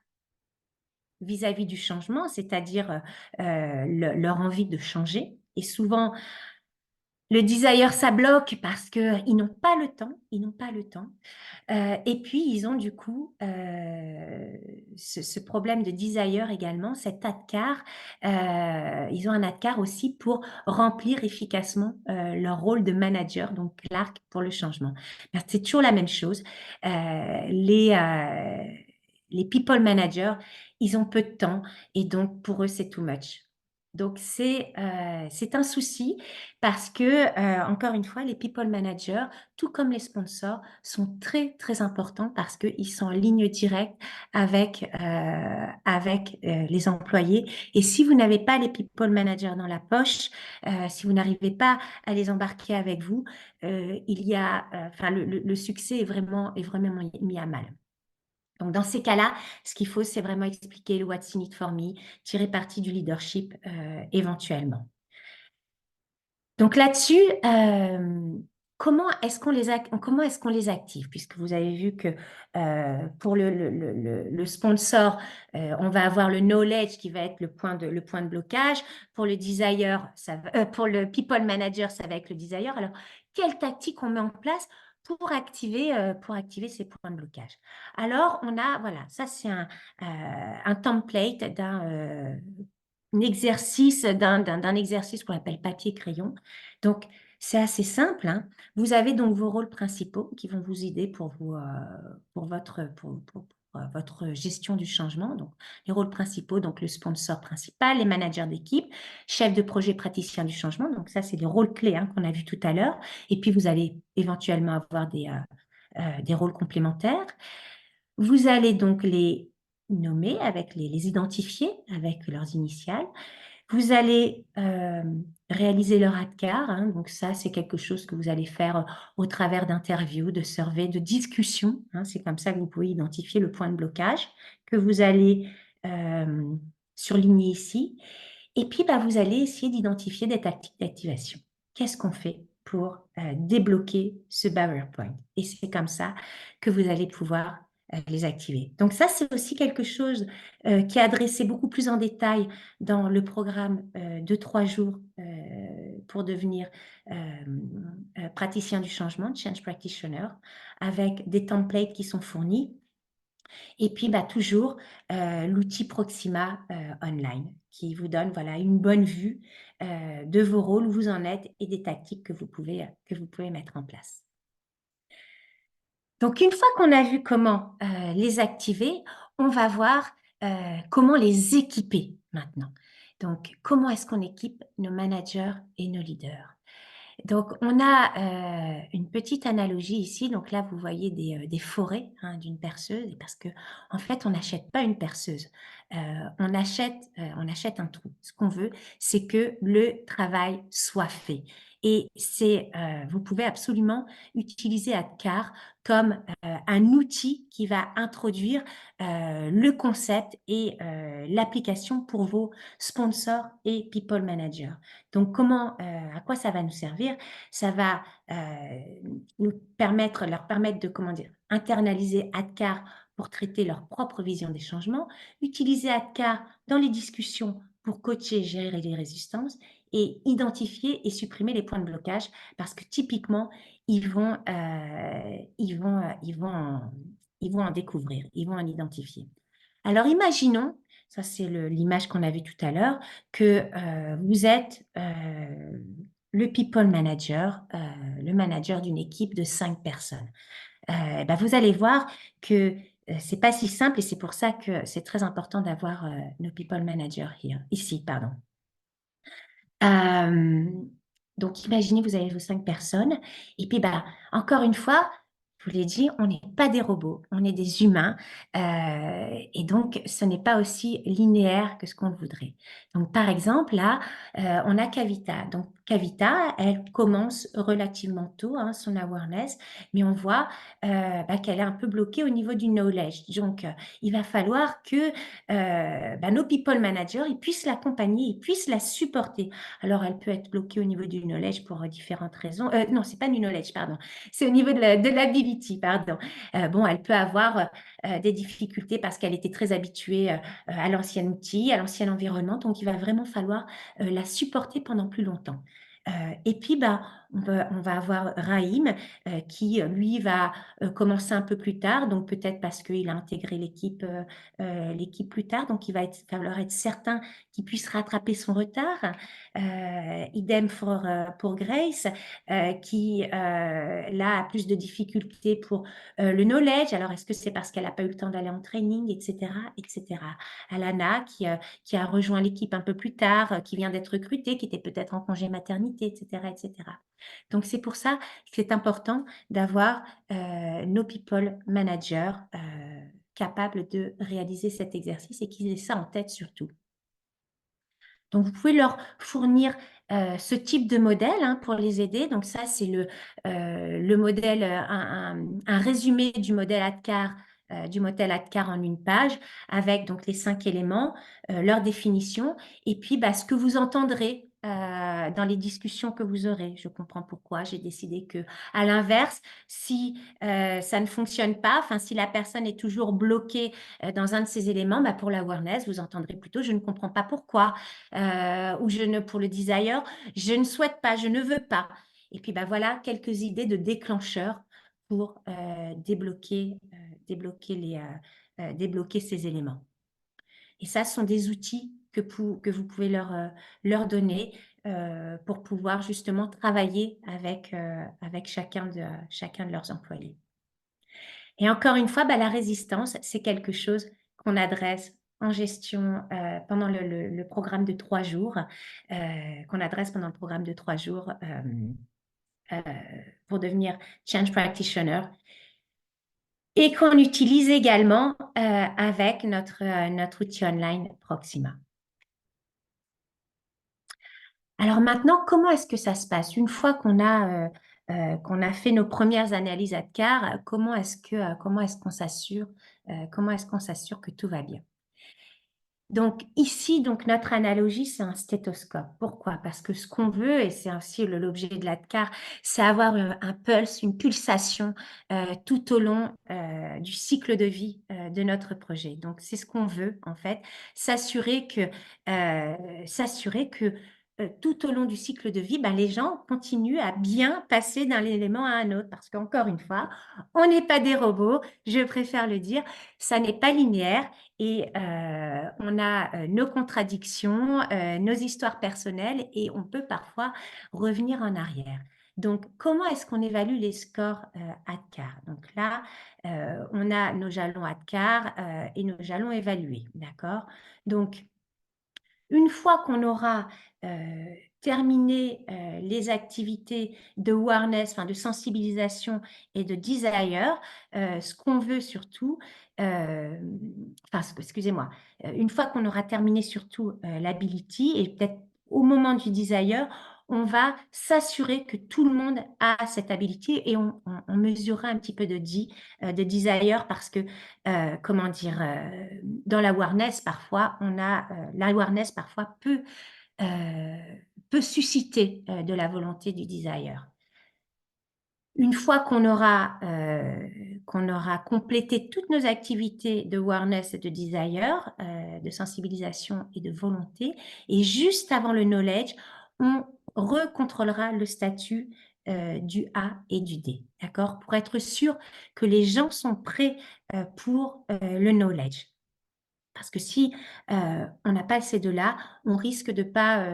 B: vis-à-vis du changement, c'est-à-dire leur envie de changer. Et souvent, le desire, ça bloque parce qu'ils n'ont pas le temps, ils n'ont pas le temps. Et puis, ils ont du coup ce problème de desire également, cet ADKAR. Ils ont un ADKAR aussi pour remplir efficacement leur rôle de manager, donc Clark pour le changement. C'est toujours la même chose. Les people managers, ils ont peu de temps et donc pour eux, c'est too much. Donc, c'est un souci parce que, encore une fois, les people managers, tout comme les sponsors, sont très, très importants parce qu'ils sont en ligne directe avec les employés. Et si vous n'avez pas les people managers dans la poche, si vous n'arrivez pas à les embarquer avec vous, enfin, le succès est vraiment mis à mal. Donc, dans ces cas-là, ce qu'il faut, c'est vraiment expliquer le What's in it for me, tirer parti du leadership éventuellement. Donc là-dessus, comment est-ce qu'on les active? Puisque vous avez vu que pour le sponsor, on va avoir le knowledge qui va être le point de blocage. Pour le desire, pour le people manager, ça va être le desire. Alors, quelle tactique on met en place pour activer ces points de blocage? Alors, voilà, ça c'est un template d'un exercice qu'on appelle papier-crayon. Donc, c'est assez simple, hein. Vous avez donc vos rôles principaux qui vont vous aider pour votre gestion du changement. Donc, les rôles principaux, donc le sponsor principal, les managers d'équipe, chef de projet, praticien du changement. Donc, ça, c'est les rôles clés hein, qu'on a vus tout à l'heure. Et puis, vous allez éventuellement avoir des rôles complémentaires. Vous allez donc les nommer, les identifier avec leurs initiales. Vous allez réaliser leur ADKAR, hein, donc ça c'est quelque chose que vous allez faire au travers d'interviews, de surveys, de discussions, hein, c'est comme ça que vous pouvez identifier le point de blocage que vous allez surligner ici. Et puis vous allez essayer d'identifier des tactiques d'activation. Qu'est-ce qu'on fait pour débloquer ce barrier point? Et c'est comme ça que vous allez pouvoir les activer. Donc ça, c'est aussi quelque chose qui est adressé beaucoup plus en détail dans le programme de 3 jours pour devenir praticien du changement, Change Practitioner, avec des templates qui sont fournis. Et puis, toujours l'outil Proxima Online qui vous donne voilà, une bonne vue de vos rôles, où vous en êtes et des tactiques que vous pouvez mettre en place. Donc, une fois qu'on a vu comment les activer, on va voir comment les équiper maintenant. Donc, comment est-ce qu'on équipe nos managers et nos leaders? Donc, on a une petite analogie ici. Donc là, vous voyez des forêts hein, d'une perceuse, parce que en fait, on n'achète pas une perceuse. On achète un trou. Ce qu'on veut, c'est que le travail soit fait. Et vous pouvez absolument utiliser ADKAR comme un outil qui va introduire le concept et l'application pour vos sponsors et people managers. Donc, à quoi ça va nous servir? Ça va leur permettre de, internaliser ADKAR pour traiter leur propre vision des changements, utiliser ADKAR dans les discussions pour coacher, gérer les résistances et identifier et supprimer les points de blocage parce que typiquement, ils vont en découvrir, ils vont en identifier. Alors, imaginons, ça c'est l'image qu'on a vue tout à l'heure, que vous êtes le people manager, le manager d'une équipe de 5 personnes. Vous allez voir que c'est pas si simple et c'est pour ça que c'est très important d'avoir nos people managers ici. Pardon. Donc, imaginez, vous avez vos 5 personnes et puis encore une fois, je vous l'ai dit, on n'est pas des robots, on est des humains et donc ce n'est pas aussi linéaire que ce qu'on voudrait. Donc, par exemple, là, on a Kavita. Donc, Kavita, elle commence relativement tôt son awareness, mais on voit qu'elle est un peu bloquée au niveau du knowledge. Donc, il va falloir que nos people managers ils puissent l'accompagner, ils puissent la supporter. Alors, elle peut être bloquée au niveau du knowledge pour différentes raisons. Non, c'est pas du knowledge, pardon. C'est au niveau de l'habilité Kitty, pardon. Bon, elle peut avoir des difficultés parce qu'elle était très habituée à l'ancien outil, à l'ancien environnement, donc il va vraiment falloir la supporter pendant plus longtemps. Et puis, bah, on va avoir Raïm qui, lui, va commencer un peu plus tard, donc peut-être parce qu'il a intégré l'équipe plus tard, donc il va falloir être certain qu'il puisse rattraper son retard. Idem pour Grace, qui là a plus de difficultés pour le knowledge. Alors, est-ce que c'est parce qu'elle n'a pas eu le temps d'aller en training, etc., etc. Alana, qui a rejoint l'équipe un peu plus tard, qui vient d'être recrutée, qui était peut-être en congé maternité, etc., etc. Donc, c'est pour ça que c'est important d'avoir nos people managers capables de réaliser cet exercice et qu'ils aient ça en tête surtout. Donc, vous pouvez leur fournir ce type de modèle pour les aider. Donc, ça, c'est le modèle, un résumé du modèle ADKAR en une page, avec donc les 5 éléments, leur définition, et puis ce que vous entendrez dans les discussions que vous aurez. Je comprends pourquoi j'ai décidé que, à l'inverse, si ça ne fonctionne pas, enfin, si la personne est toujours bloquée dans un de ces éléments, pour l'awareness, vous entendrez plutôt « je ne comprends pas pourquoi ». Ou pour le desire, je ne souhaite pas, je ne veux pas. Et puis voilà quelques idées de déclencheurs pour débloquer ces éléments. Et ça, ce sont des outils que vous pouvez leur donner pour pouvoir justement travailler avec chacun de leurs employés. Et encore une fois, la résistance, c'est quelque chose qu'on adresse en gestion pendant le programme de 3 jours, qu'on adresse pendant le programme de 3 jours pour devenir Change Practitioner, et qu'on utilise également avec notre outil online Proxima. Alors maintenant, comment est-ce que ça se passe? Une fois qu'on a fait nos premières analyses ADKAR, comment est-ce qu'on s'assure que tout va bien? Donc ici, notre analogie, c'est un stéthoscope. Pourquoi? Parce que ce qu'on veut, et c'est aussi l'objet de l'ADKAR, c'est avoir un pulse, une pulsation tout au long du cycle de vie de notre projet. Donc c'est ce qu'on veut en fait, s'assurer que tout au long du cycle de vie, les gens continuent à bien passer d'un élément à un autre. Parce qu'encore une fois, on n'est pas des robots, je préfère le dire, ça n'est pas linéaire. Et on a nos contradictions, nos histoires personnelles, et on peut parfois revenir en arrière. Donc, comment est-ce qu'on évalue les scores ADKAR? Donc là, on a nos jalons ADKAR et nos jalons évalués, d'accord? Donc, une fois qu'on aura terminé les activités de awareness, de sensibilisation et de desire, ce qu'on veut surtout, excusez-moi, une fois qu'on aura terminé surtout l'ability, et peut-être au moment du desire, on va s'assurer que tout le monde a cette ability, et on mesurera un petit peu de desire, parce que, comment dire, dans l'awareness, parfois, l'awareness parfois peut susciter de la volonté du desire. Une fois qu'on aura complété toutes nos activités de awareness et de desire, de sensibilisation et de volonté, et juste avant le knowledge, on recontrôlera le statut du A et du D, d'accord? Pour être sûr que les gens sont prêts pour le knowledge. Parce que si on n'a pas ces deux-là, on risque de pas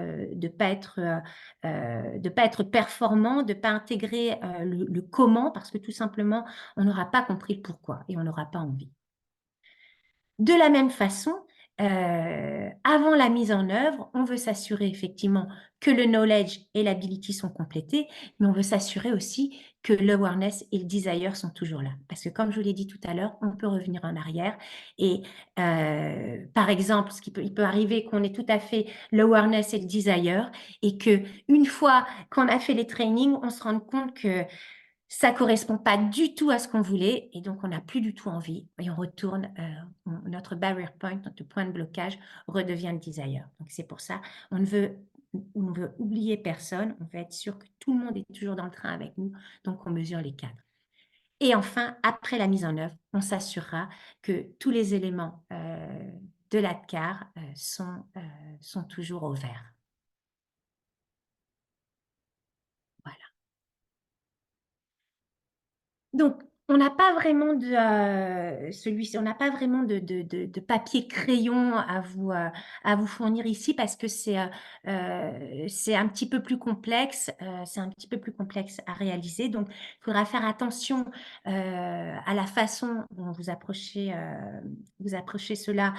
B: être performant, de pas intégrer le comment, parce que tout simplement, on n'aura pas compris le pourquoi et on n'aura pas envie. De la même façon, avant la mise en œuvre, on veut s'assurer effectivement que le knowledge et l'ability sont complétés, mais on veut s'assurer aussi que l'awareness et le desire sont toujours là. Parce que comme je vous l'ai dit tout à l'heure, on peut revenir en arrière. Et par exemple, il peut arriver qu'on ait tout à fait l'awareness et le desire, et qu'une fois qu'on a fait les trainings, on se rende compte que ça ne correspond pas du tout à ce qu'on voulait, et donc on n'a plus du tout envie, et on retourne, notre barrier point, notre point de blocage redevient le desire. Donc c'est pour ça, on ne veut oublier personne, on veut être sûr que tout le monde est toujours dans le train avec nous, donc on mesure les cadres. Et enfin, après la mise en œuvre, on s'assurera que tous les éléments de l'ADCAR sont toujours au vert. Voilà. Donc, on n'a pas vraiment de celui-ci, on n'a pas vraiment de papier crayon à vous fournir ici parce que c'est un petit peu plus complexe, c'est un petit peu plus complexe à réaliser. Donc, il faudra faire attention, à la façon dont vous approchez cela,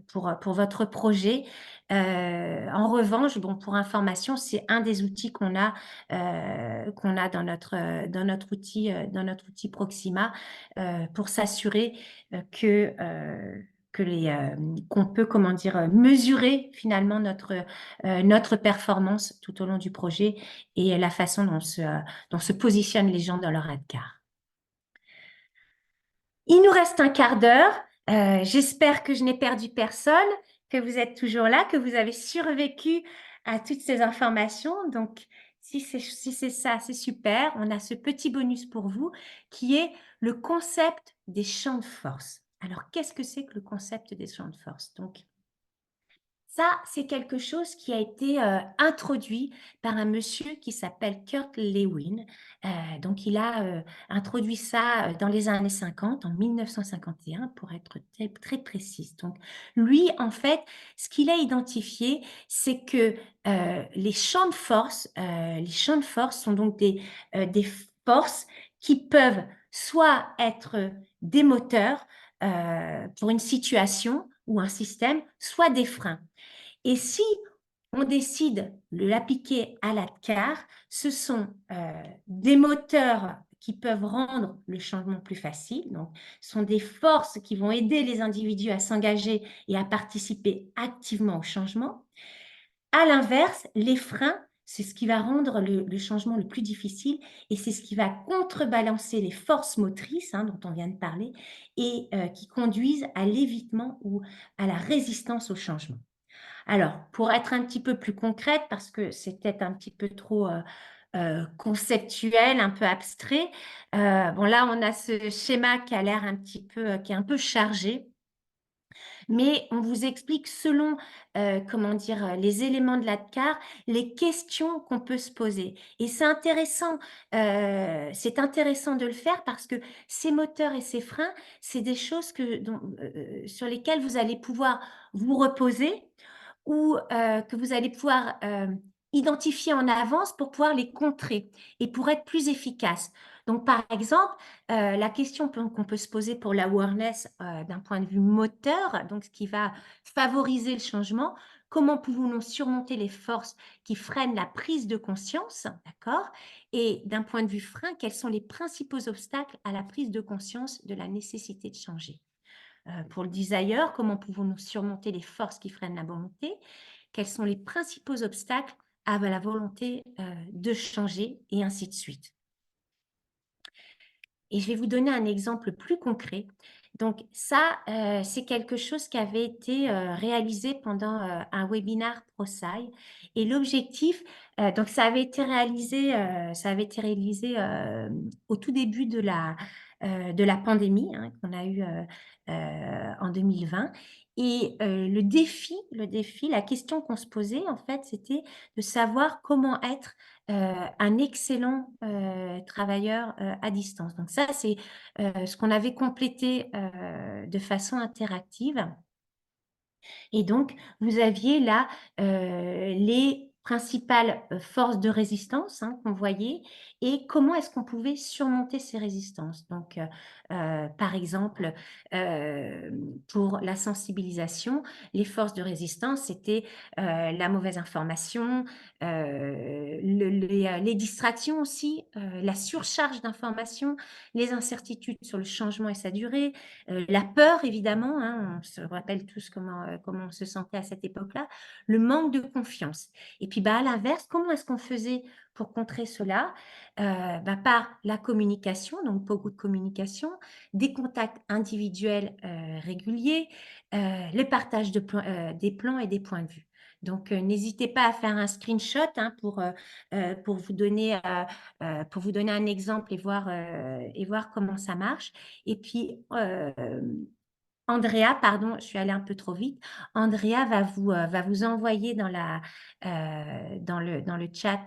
B: pour votre projet. En revanche, bon, pour information, c'est un des outils qu'on a dans notre outil Proxima pour s'assurer que qu'on peut, comment dire, mesurer finalement notre performance tout au long du projet et la façon dont se positionnent les gens dans leur ADCAR. Il nous reste un quart d'heure. J'espère que je n'ai perdu personne, que vous êtes toujours là, que vous avez survécu à toutes ces informations. Donc, si c'est ça, c'est super. On a ce petit bonus pour vous qui est le concept des champs de force. Alors, qu'est-ce que c'est que le concept des champs de force? Donc, ça, c'est quelque chose qui a été introduit par un monsieur qui s'appelle Kurt Lewin. Donc, il a introduit ça dans les années 50, en 1951, pour être très, très précise. Donc, lui, en fait, ce qu'il a identifié, c'est que les champs de force sont donc des forces qui peuvent soit être des moteurs pour une situation ou un système, soit des freins. Et si on décide de l'appliquer à la CAR, ce sont des moteurs qui peuvent rendre le changement plus facile. Donc, ce sont des forces qui vont aider les individus à s'engager et à participer activement au changement. À l'inverse, les freins, c'est ce qui va rendre le changement le plus difficile et c'est ce qui va contrebalancer les forces motrices dont on vient de parler et qui conduisent à l'évitement ou à la résistance au changement. Alors, pour être un petit peu plus concrète, parce que c'est peut-être un petit peu trop conceptuel, un peu abstrait, bon là, on a ce schéma qui a l'air un petit peu, qui est un peu chargé, mais on vous explique selon, comment dire, les éléments de l'ADCAR, les questions qu'on peut se poser. Et c'est intéressant de le faire parce que ces moteurs et ces freins, c'est des choses sur lesquelles vous allez pouvoir vous reposer ou que vous allez pouvoir identifier en avance pour pouvoir les contrer et pour être plus efficace. Donc, par exemple, la question qu'on peut se poser pour l'awareness d'un point de vue moteur, donc ce qui va favoriser le changement, comment pouvons-nous surmonter les forces qui freinent la prise de conscience, d'accord? Et d'un point de vue frein, quels sont les principaux obstacles à la prise de conscience de la nécessité de changer? Pour le desire, comment pouvons-nous surmonter les forces qui freinent la volonté? Quels sont les principaux obstacles à la volonté de changer et ainsi de suite. Et je vais vous donner un exemple plus concret. Donc ça, c'est quelque chose qui avait été réalisé pendant un webinaire ProSci. Et l'objectif, donc ça avait été réalisé au tout début de la pandémie qu'on a eue en 2020. Et la question qu'on se posait, en fait, c'était de savoir comment être un excellent travailleur à distance. Donc ça, c'est ce qu'on avait complété de façon interactive. Et donc, vous aviez là les principales forces de résistance qu'on voyait et comment est-ce qu'on pouvait surmonter ces résistances. Donc, par exemple, pour la sensibilisation, les forces de résistance, c'était la mauvaise information, les distractions aussi, la surcharge d'informations, les incertitudes sur le changement et sa durée, la peur évidemment, on se rappelle tous comment on se sentait à cette époque-là, le manque de confiance. Et puis à l'inverse, comment est-ce qu'on faisait pour contrer cela? Par la communication, donc beaucoup de communication, des contacts individuels réguliers, le partage des plans et des points de vue. Donc, n'hésitez pas à faire un screenshot hein, pour vous donner un exemple et voir comment ça marche. Et puis, Andrea, pardon, je suis allée un peu trop vite. Andrea va vous envoyer dans le chat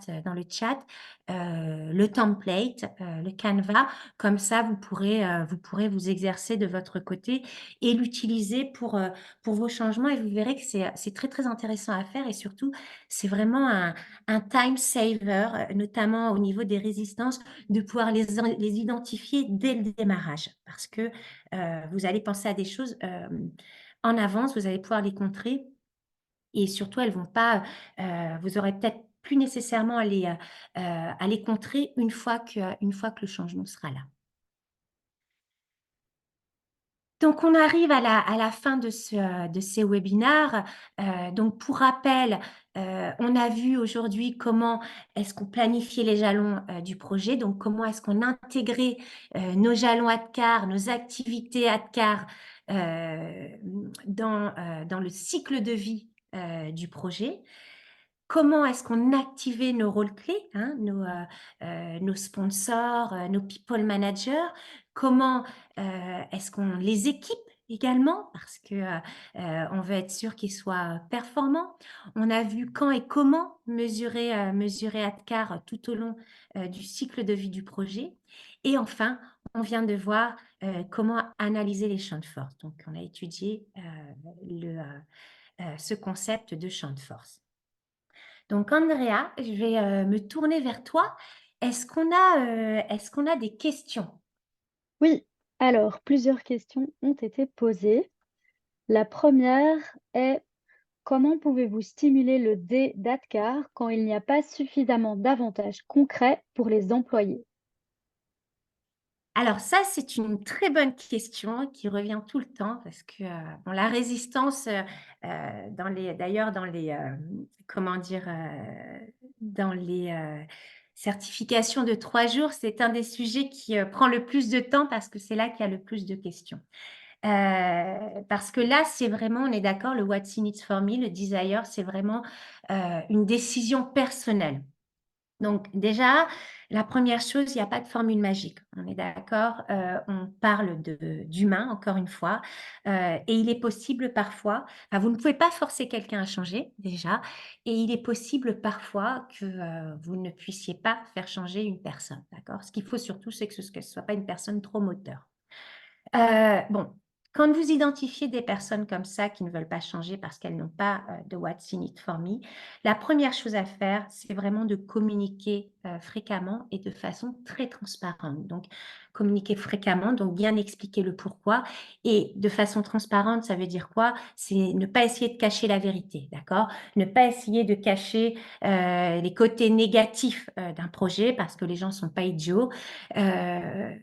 B: le template, le Canva. Comme ça, vous pourrez vous exercer de votre côté et l'utiliser pour vos changements. Et vous verrez que c'est très, très intéressant à faire. Et surtout, c'est vraiment un time saver, notamment au niveau des résistances, de pouvoir les identifier dès le démarrage. Parce que vous allez penser à des choses en avance, vous allez pouvoir les contrer et surtout elles vont pas, vous aurez peut-être plus nécessairement à les contrer une fois que le changement sera là. Donc on arrive à la fin de ces webinaires. Donc pour rappel, on a vu aujourd'hui comment est-ce qu'on planifiait les jalons, du projet, donc comment est-ce qu'on intégrait, nos jalons ADKAR, nos activités ADKAR, dans le cycle de vie, du projet. Comment est-ce qu'on activait nos rôles clés, hein, nos sponsors, nos people managers? Comment, est-ce qu'on les équipe également? Parce que, on veut être sûr qu'ils soient performants. On a vu quand et comment mesurer ADKAR tout au long, du cycle de vie du projet. Et enfin, on vient de voir, comment analyser les champs de force. Donc on a étudié, ce concept de champ de force. Donc Andrea, je vais me tourner vers toi. Est-ce qu'on a des questions?
A: Oui, alors plusieurs questions ont été posées. La première est: comment pouvez-vous stimuler le D d'ADKAR quand il n'y a pas suffisamment d'avantages concrets pour les employés?
B: Alors ça, c'est une très bonne question qui revient tout le temps parce que, bon, la résistance, d'ailleurs dans les, comment dire? Dans les, certifications de 3 jours, c'est un des sujets qui, prend le plus de temps parce que c'est là qu'il y a le plus de questions. Parce que là, c'est vraiment, on est d'accord, le What's in it for me, le desire, c'est vraiment, une décision personnelle. Donc déjà, la première chose, il y a pas de formule magique. On est d'accord? On parle d'humain, encore une fois, et il est possible parfois, enfin, vous ne pouvez pas forcer quelqu'un à changer, déjà, et il est possible parfois que, vous ne puissiez pas faire changer une personne, d'accord? Ce qu'il faut surtout, c'est que ce ne soit pas une personne trop moteur. Bon, quand vous identifiez des personnes comme ça qui ne veulent pas changer parce qu'elles n'ont pas, de What's in it for me, la première chose à faire, c'est vraiment de communiquer, fréquemment et de façon très transparente. Donc communiquer fréquemment, donc bien expliquer le pourquoi et de façon transparente, ça veut dire quoi? C'est ne pas essayer de cacher la vérité, d'accord? Ne pas essayer de cacher, les côtés négatifs, d'un projet parce que les gens sont pas idiots.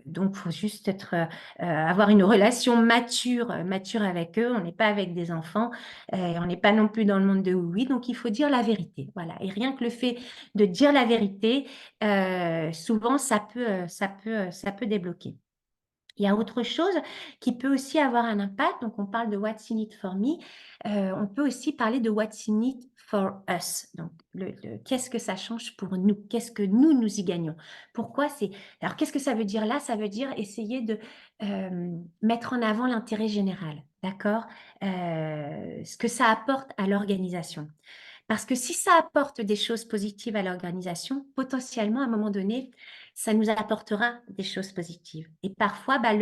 B: Donc faut juste être, avoir une relation mature avec eux. On n'est pas avec des enfants, on n'est pas non plus dans le monde de oui, donc il faut dire la vérité. Voilà. Et rien que le fait de dire la vérité, souvent ça peut débloquer. Il y a autre chose qui peut aussi avoir un impact. Donc, on parle de What's in it for me. On peut aussi parler de What's in it for us. Donc, qu'est-ce que ça change pour nous? Qu'est-ce que nous y gagnons? Pourquoi c'est... Alors, qu'est-ce que ça veut dire là? Ça veut dire essayer de mettre en avant l'intérêt général, d'accord? Ce que ça apporte à l'organisation. Parce que si ça apporte des choses positives à l'organisation, potentiellement, à un moment donné, ça nous apportera des choses positives. Et parfois, bah,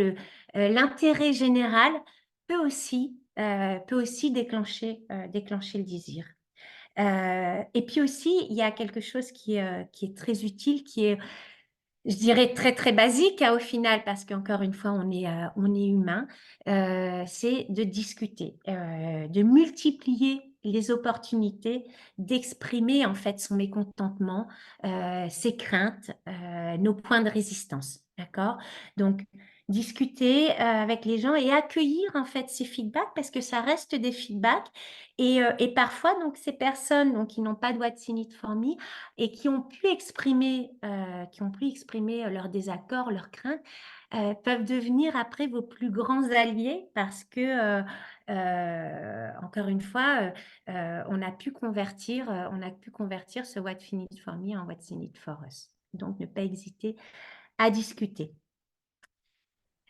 B: l'intérêt général peut aussi déclencher le désir. Et puis aussi, il y a quelque chose qui est très utile, qui est, je dirais, très, très basique hein, au final, parce qu'encore une fois, on est humain, c'est de discuter, de multiplier les opportunités d'exprimer en fait son mécontentement, ses craintes, nos points de résistance, d'accord? Donc, discuter avec les gens et accueillir en fait ces feedbacks parce que ça reste des feedbacks et parfois donc ces personnes donc qui n'ont pas de What's in it for me et qui ont pu exprimer leurs désaccords, leurs craintes, peuvent devenir après vos plus grands alliés parce que, encore une fois, on a pu convertir ce What's in it for me en What's in it for us. Donc ne pas hésiter à discuter.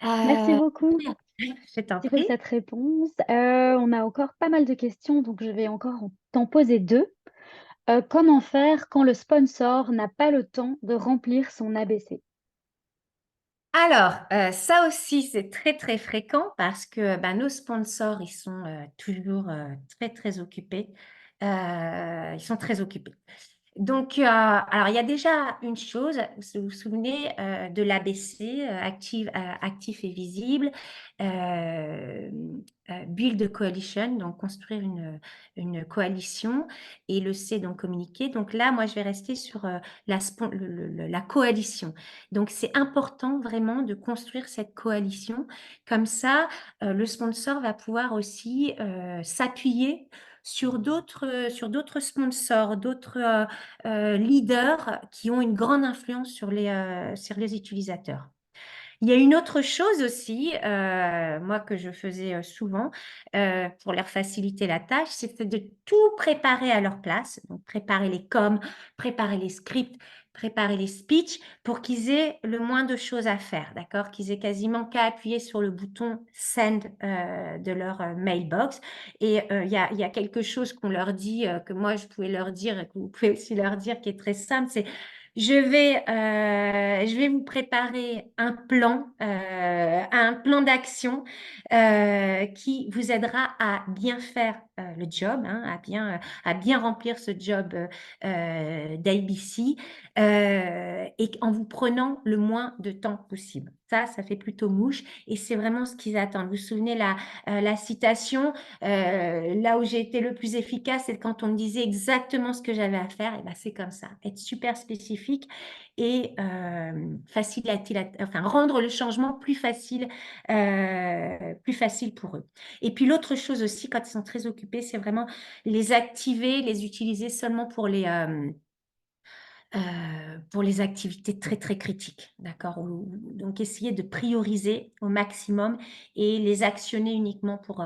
A: Merci
B: Heu,
A: beaucoup
B: je t'en
A: pour
B: prie.
A: cette réponse. On a encore pas mal de questions, donc je vais encore t'en poser 2. Comment faire quand le sponsor n'a pas le temps de remplir son ABC?
B: Alors, ça aussi, c'est très, très fréquent parce que, bah, nos sponsors, ils sont, toujours, très, très occupés. Ils sont très occupés. Donc, alors il y a déjà une chose, vous vous souvenez, de l'ABC, actif et visible, build coalition, donc construire une coalition et le C, donc communiquer. Donc là, moi, je vais rester sur, la coalition. Donc c'est important vraiment de construire cette coalition. Comme ça, le sponsor va pouvoir aussi, s'appuyer sur d'autres sponsors, d'autres, leaders qui ont une grande influence sur les utilisateurs. Il y a une autre chose aussi, moi que je faisais, souvent, pour leur faciliter la tâche, c'était de tout préparer à leur place. Donc préparer les coms, préparer les scripts, préparer les speeches pour qu'ils aient le moins de choses à faire, d'accord? Qu'ils aient quasiment qu'à appuyer sur le bouton send, de leur, mailbox et il y a quelque chose qu'on leur dit, que moi je pouvais leur dire et que vous pouvez aussi leur dire qui est très simple, c'est: je vais vous préparer un plan d'action qui vous aidera à bien faire le job, hein, à bien remplir ce job d'ABC et en vous prenant le moins de temps possible. Ça fait plutôt mouche et c'est vraiment ce qu'ils attendent. Vous vous souvenez la citation, là où j'ai été le plus efficace, c'est quand on me disait exactement ce que j'avais à faire. Et ben, c'est comme ça, être super spécifique et enfin, rendre le changement plus facile pour eux. Et puis l'autre chose aussi, quand ils sont très occupés, c'est vraiment les activer, les utiliser seulement pour les activités très, très critiques, d'accord? Donc essayer de prioriser au maximum et les actionner uniquement pour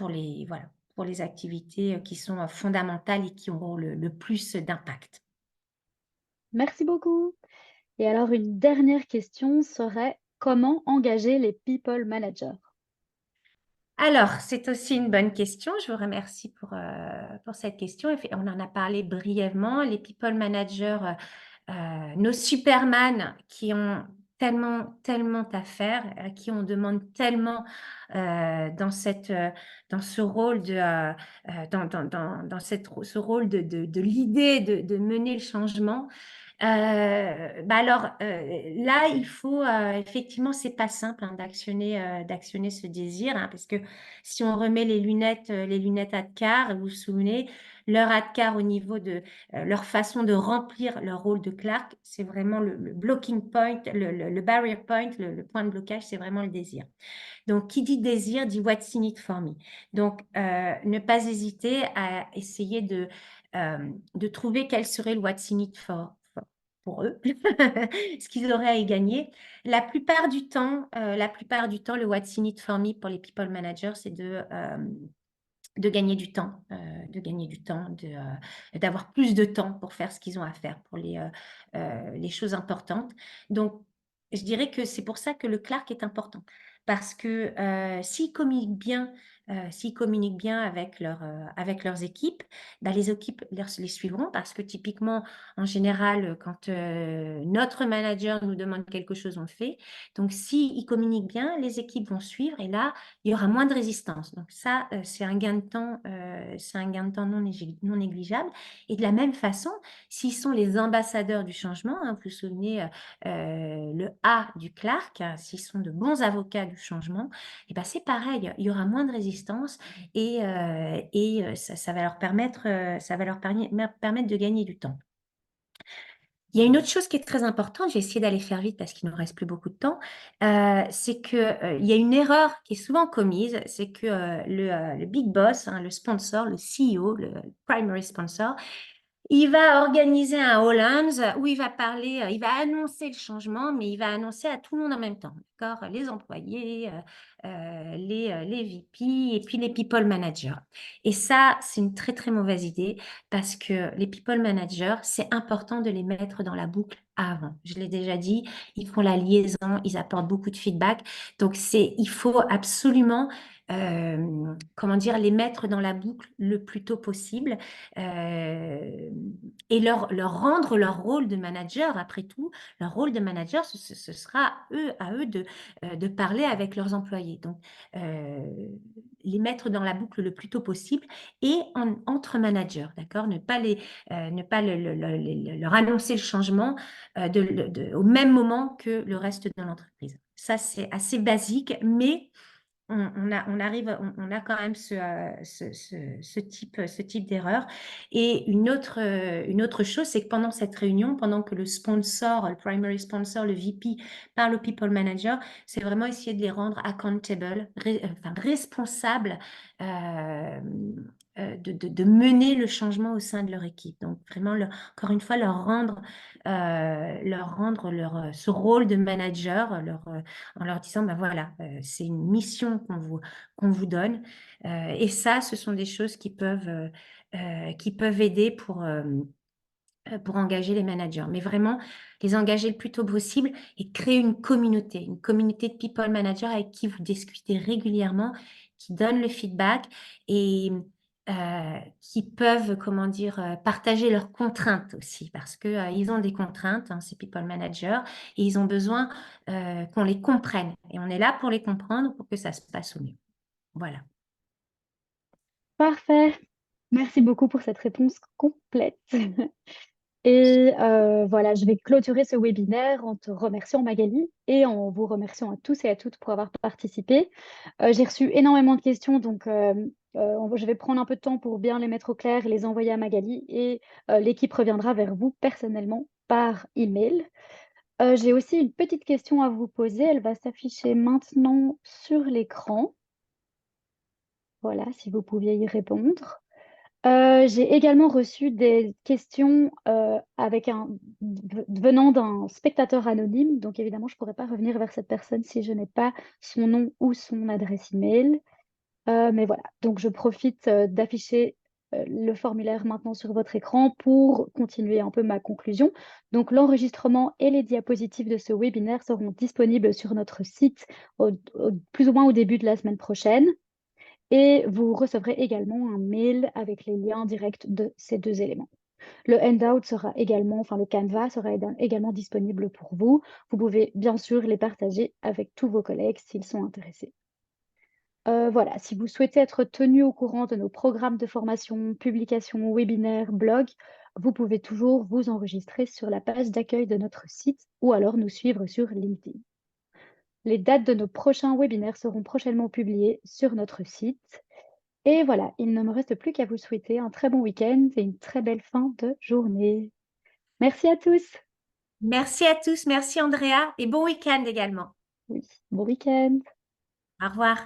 B: les activités, qui sont, fondamentales et qui auront le plus d'impact.
A: Merci beaucoup. Et alors une dernière question serait: comment engager les people managers?
B: Alors, c'est aussi une bonne question. Je vous remercie pour cette question. On en a parlé brièvement. Les people managers, nos superman qui ont tellement, tellement à faire, à qui on demande tellement dans ce rôle ce rôle de l'idée de mener le changement. Bah alors, là, il faut, effectivement, c'est pas simple, hein, d'actionner ce désir, hein, parce que si on remet les lunettes Adcar, vous vous souvenez, leur Adcar au niveau de, leur façon de remplir leur rôle de Clark, c'est vraiment le blocking point, le barrier point, le point de blocage, c'est vraiment le désir. Donc, qui dit désir dit what's in it for me. Donc, ne pas hésiter à essayer de trouver quel serait le what's in it pour eux, ce qu'ils auraient à y gagner. La plupart du temps, le what's in it for me pour les people managers, c'est de gagner du temps, d'avoir plus de temps pour faire ce qu'ils ont à faire, pour les choses importantes. Donc, je dirais que c'est pour ça que le Clark est important. Parce que s'ils communiquent bien avec leurs équipes, bah, les équipes les suivront parce que typiquement, en général, quand notre manager nous demande quelque chose, on le fait. Donc, s'ils communiquent bien, les équipes vont suivre et là, il y aura moins de résistance. Donc ça, c'est un gain de temps, non négligeable et de la même façon, s'ils sont les ambassadeurs du changement, hein, vous vous souvenez, le A du Clark, s'ils sont de bons avocats du changement et ben, c'est pareil, il y aura moins de résistance et ça va leur permettre de gagner du temps. Il y a une autre chose qui est très importante, j'ai essayé d'aller faire vite parce qu'il ne nous reste plus beaucoup de temps, c'est que, il y a une erreur qui est souvent commise, c'est que le big boss, hein, le sponsor, le CEO, le primary sponsor, il va organiser un All Hands où il va parler, il va annoncer le changement, mais il va annoncer à tout le monde en même temps, d'accord? Les employés, les VP et puis les people managers. Et ça, c'est une très, très mauvaise idée parce que les people managers, c'est important de les mettre dans la boucle avant. Je l'ai déjà dit, ils font la liaison, ils apportent beaucoup de feedback. Donc, il faut absolument, comment dire, les mettre dans la boucle le plus tôt possible et leur rendre leur rôle de manager, après tout, leur rôle de manager, ce sera à eux de parler avec leurs employés. Donc, les mettre dans la boucle le plus tôt possible et entre managers, d'accord? Ne pas leur annoncer le changement au même moment que le reste de l'entreprise. Ça, c'est assez basique, mais on a quand même ce type d'erreur. Et une autre chose, c'est que pendant cette réunion, pendant que le sponsor, le primary sponsor, le VP parle au people manager, c'est vraiment essayer de les rendre accountable, enfin, responsables de mener le changement au sein de leur équipe. Donc vraiment, encore une fois, leur rendre ce rôle de manager, en leur disant, ben voilà, c'est une mission qu'on vous donne. Et ça, ce sont des choses qui peuvent aider pour engager les managers. Mais vraiment, les engager le plus tôt possible et créer une communauté de people managers avec qui vous discutez régulièrement, qui donnent le feedback et qui peuvent, comment dire, partager leurs contraintes aussi, parce que ils ont des contraintes, hein, ces people managers, et ils ont besoin qu'on les comprenne. Et on est là pour les comprendre, pour que ça se passe au mieux. Voilà.
A: Parfait. Merci beaucoup pour cette réponse complète. Et voilà, je vais clôturer ce webinaire en te remerciant, Magali, et en vous remerciant à tous et à toutes pour avoir participé. J'ai reçu énormément de questions, donc je vais prendre un peu de temps pour bien les mettre au clair et les envoyer à Magali, et l'équipe reviendra vers vous personnellement par email. J'ai aussi une petite question à vous poser. Elle va s'afficher maintenant sur l'écran. Voilà, si vous pouviez y répondre. J'ai également reçu des questions venant d'un spectateur anonyme. Donc évidemment, je ne pourrais pas revenir vers cette personne si je n'ai pas son nom ou son adresse email. Mais voilà, donc je profite d'afficher le formulaire maintenant sur votre écran pour continuer un peu ma conclusion. Donc l'enregistrement et les diapositives de ce webinaire seront disponibles sur notre site plus ou moins au début de la semaine prochaine. Et vous recevrez également un mail avec les liens directs de ces deux éléments. Le handout sera également, enfin le Canva sera également disponible pour vous. Vous pouvez bien sûr les partager avec tous vos collègues s'ils sont intéressés. Voilà, si vous souhaitez être tenu au courant de nos programmes de formation, publications, webinaires, blogs, vous pouvez toujours vous enregistrer sur la page d'accueil de notre site ou alors nous suivre sur LinkedIn. Les dates de nos prochains webinaires seront prochainement publiées sur notre site. Et voilà, il ne me reste plus qu'à vous souhaiter un très bon week-end et une très belle fin de journée. Merci à tous.
B: Merci à tous, merci Andrea et bon week-end également.
A: Oui, bon week-end.
B: Au revoir.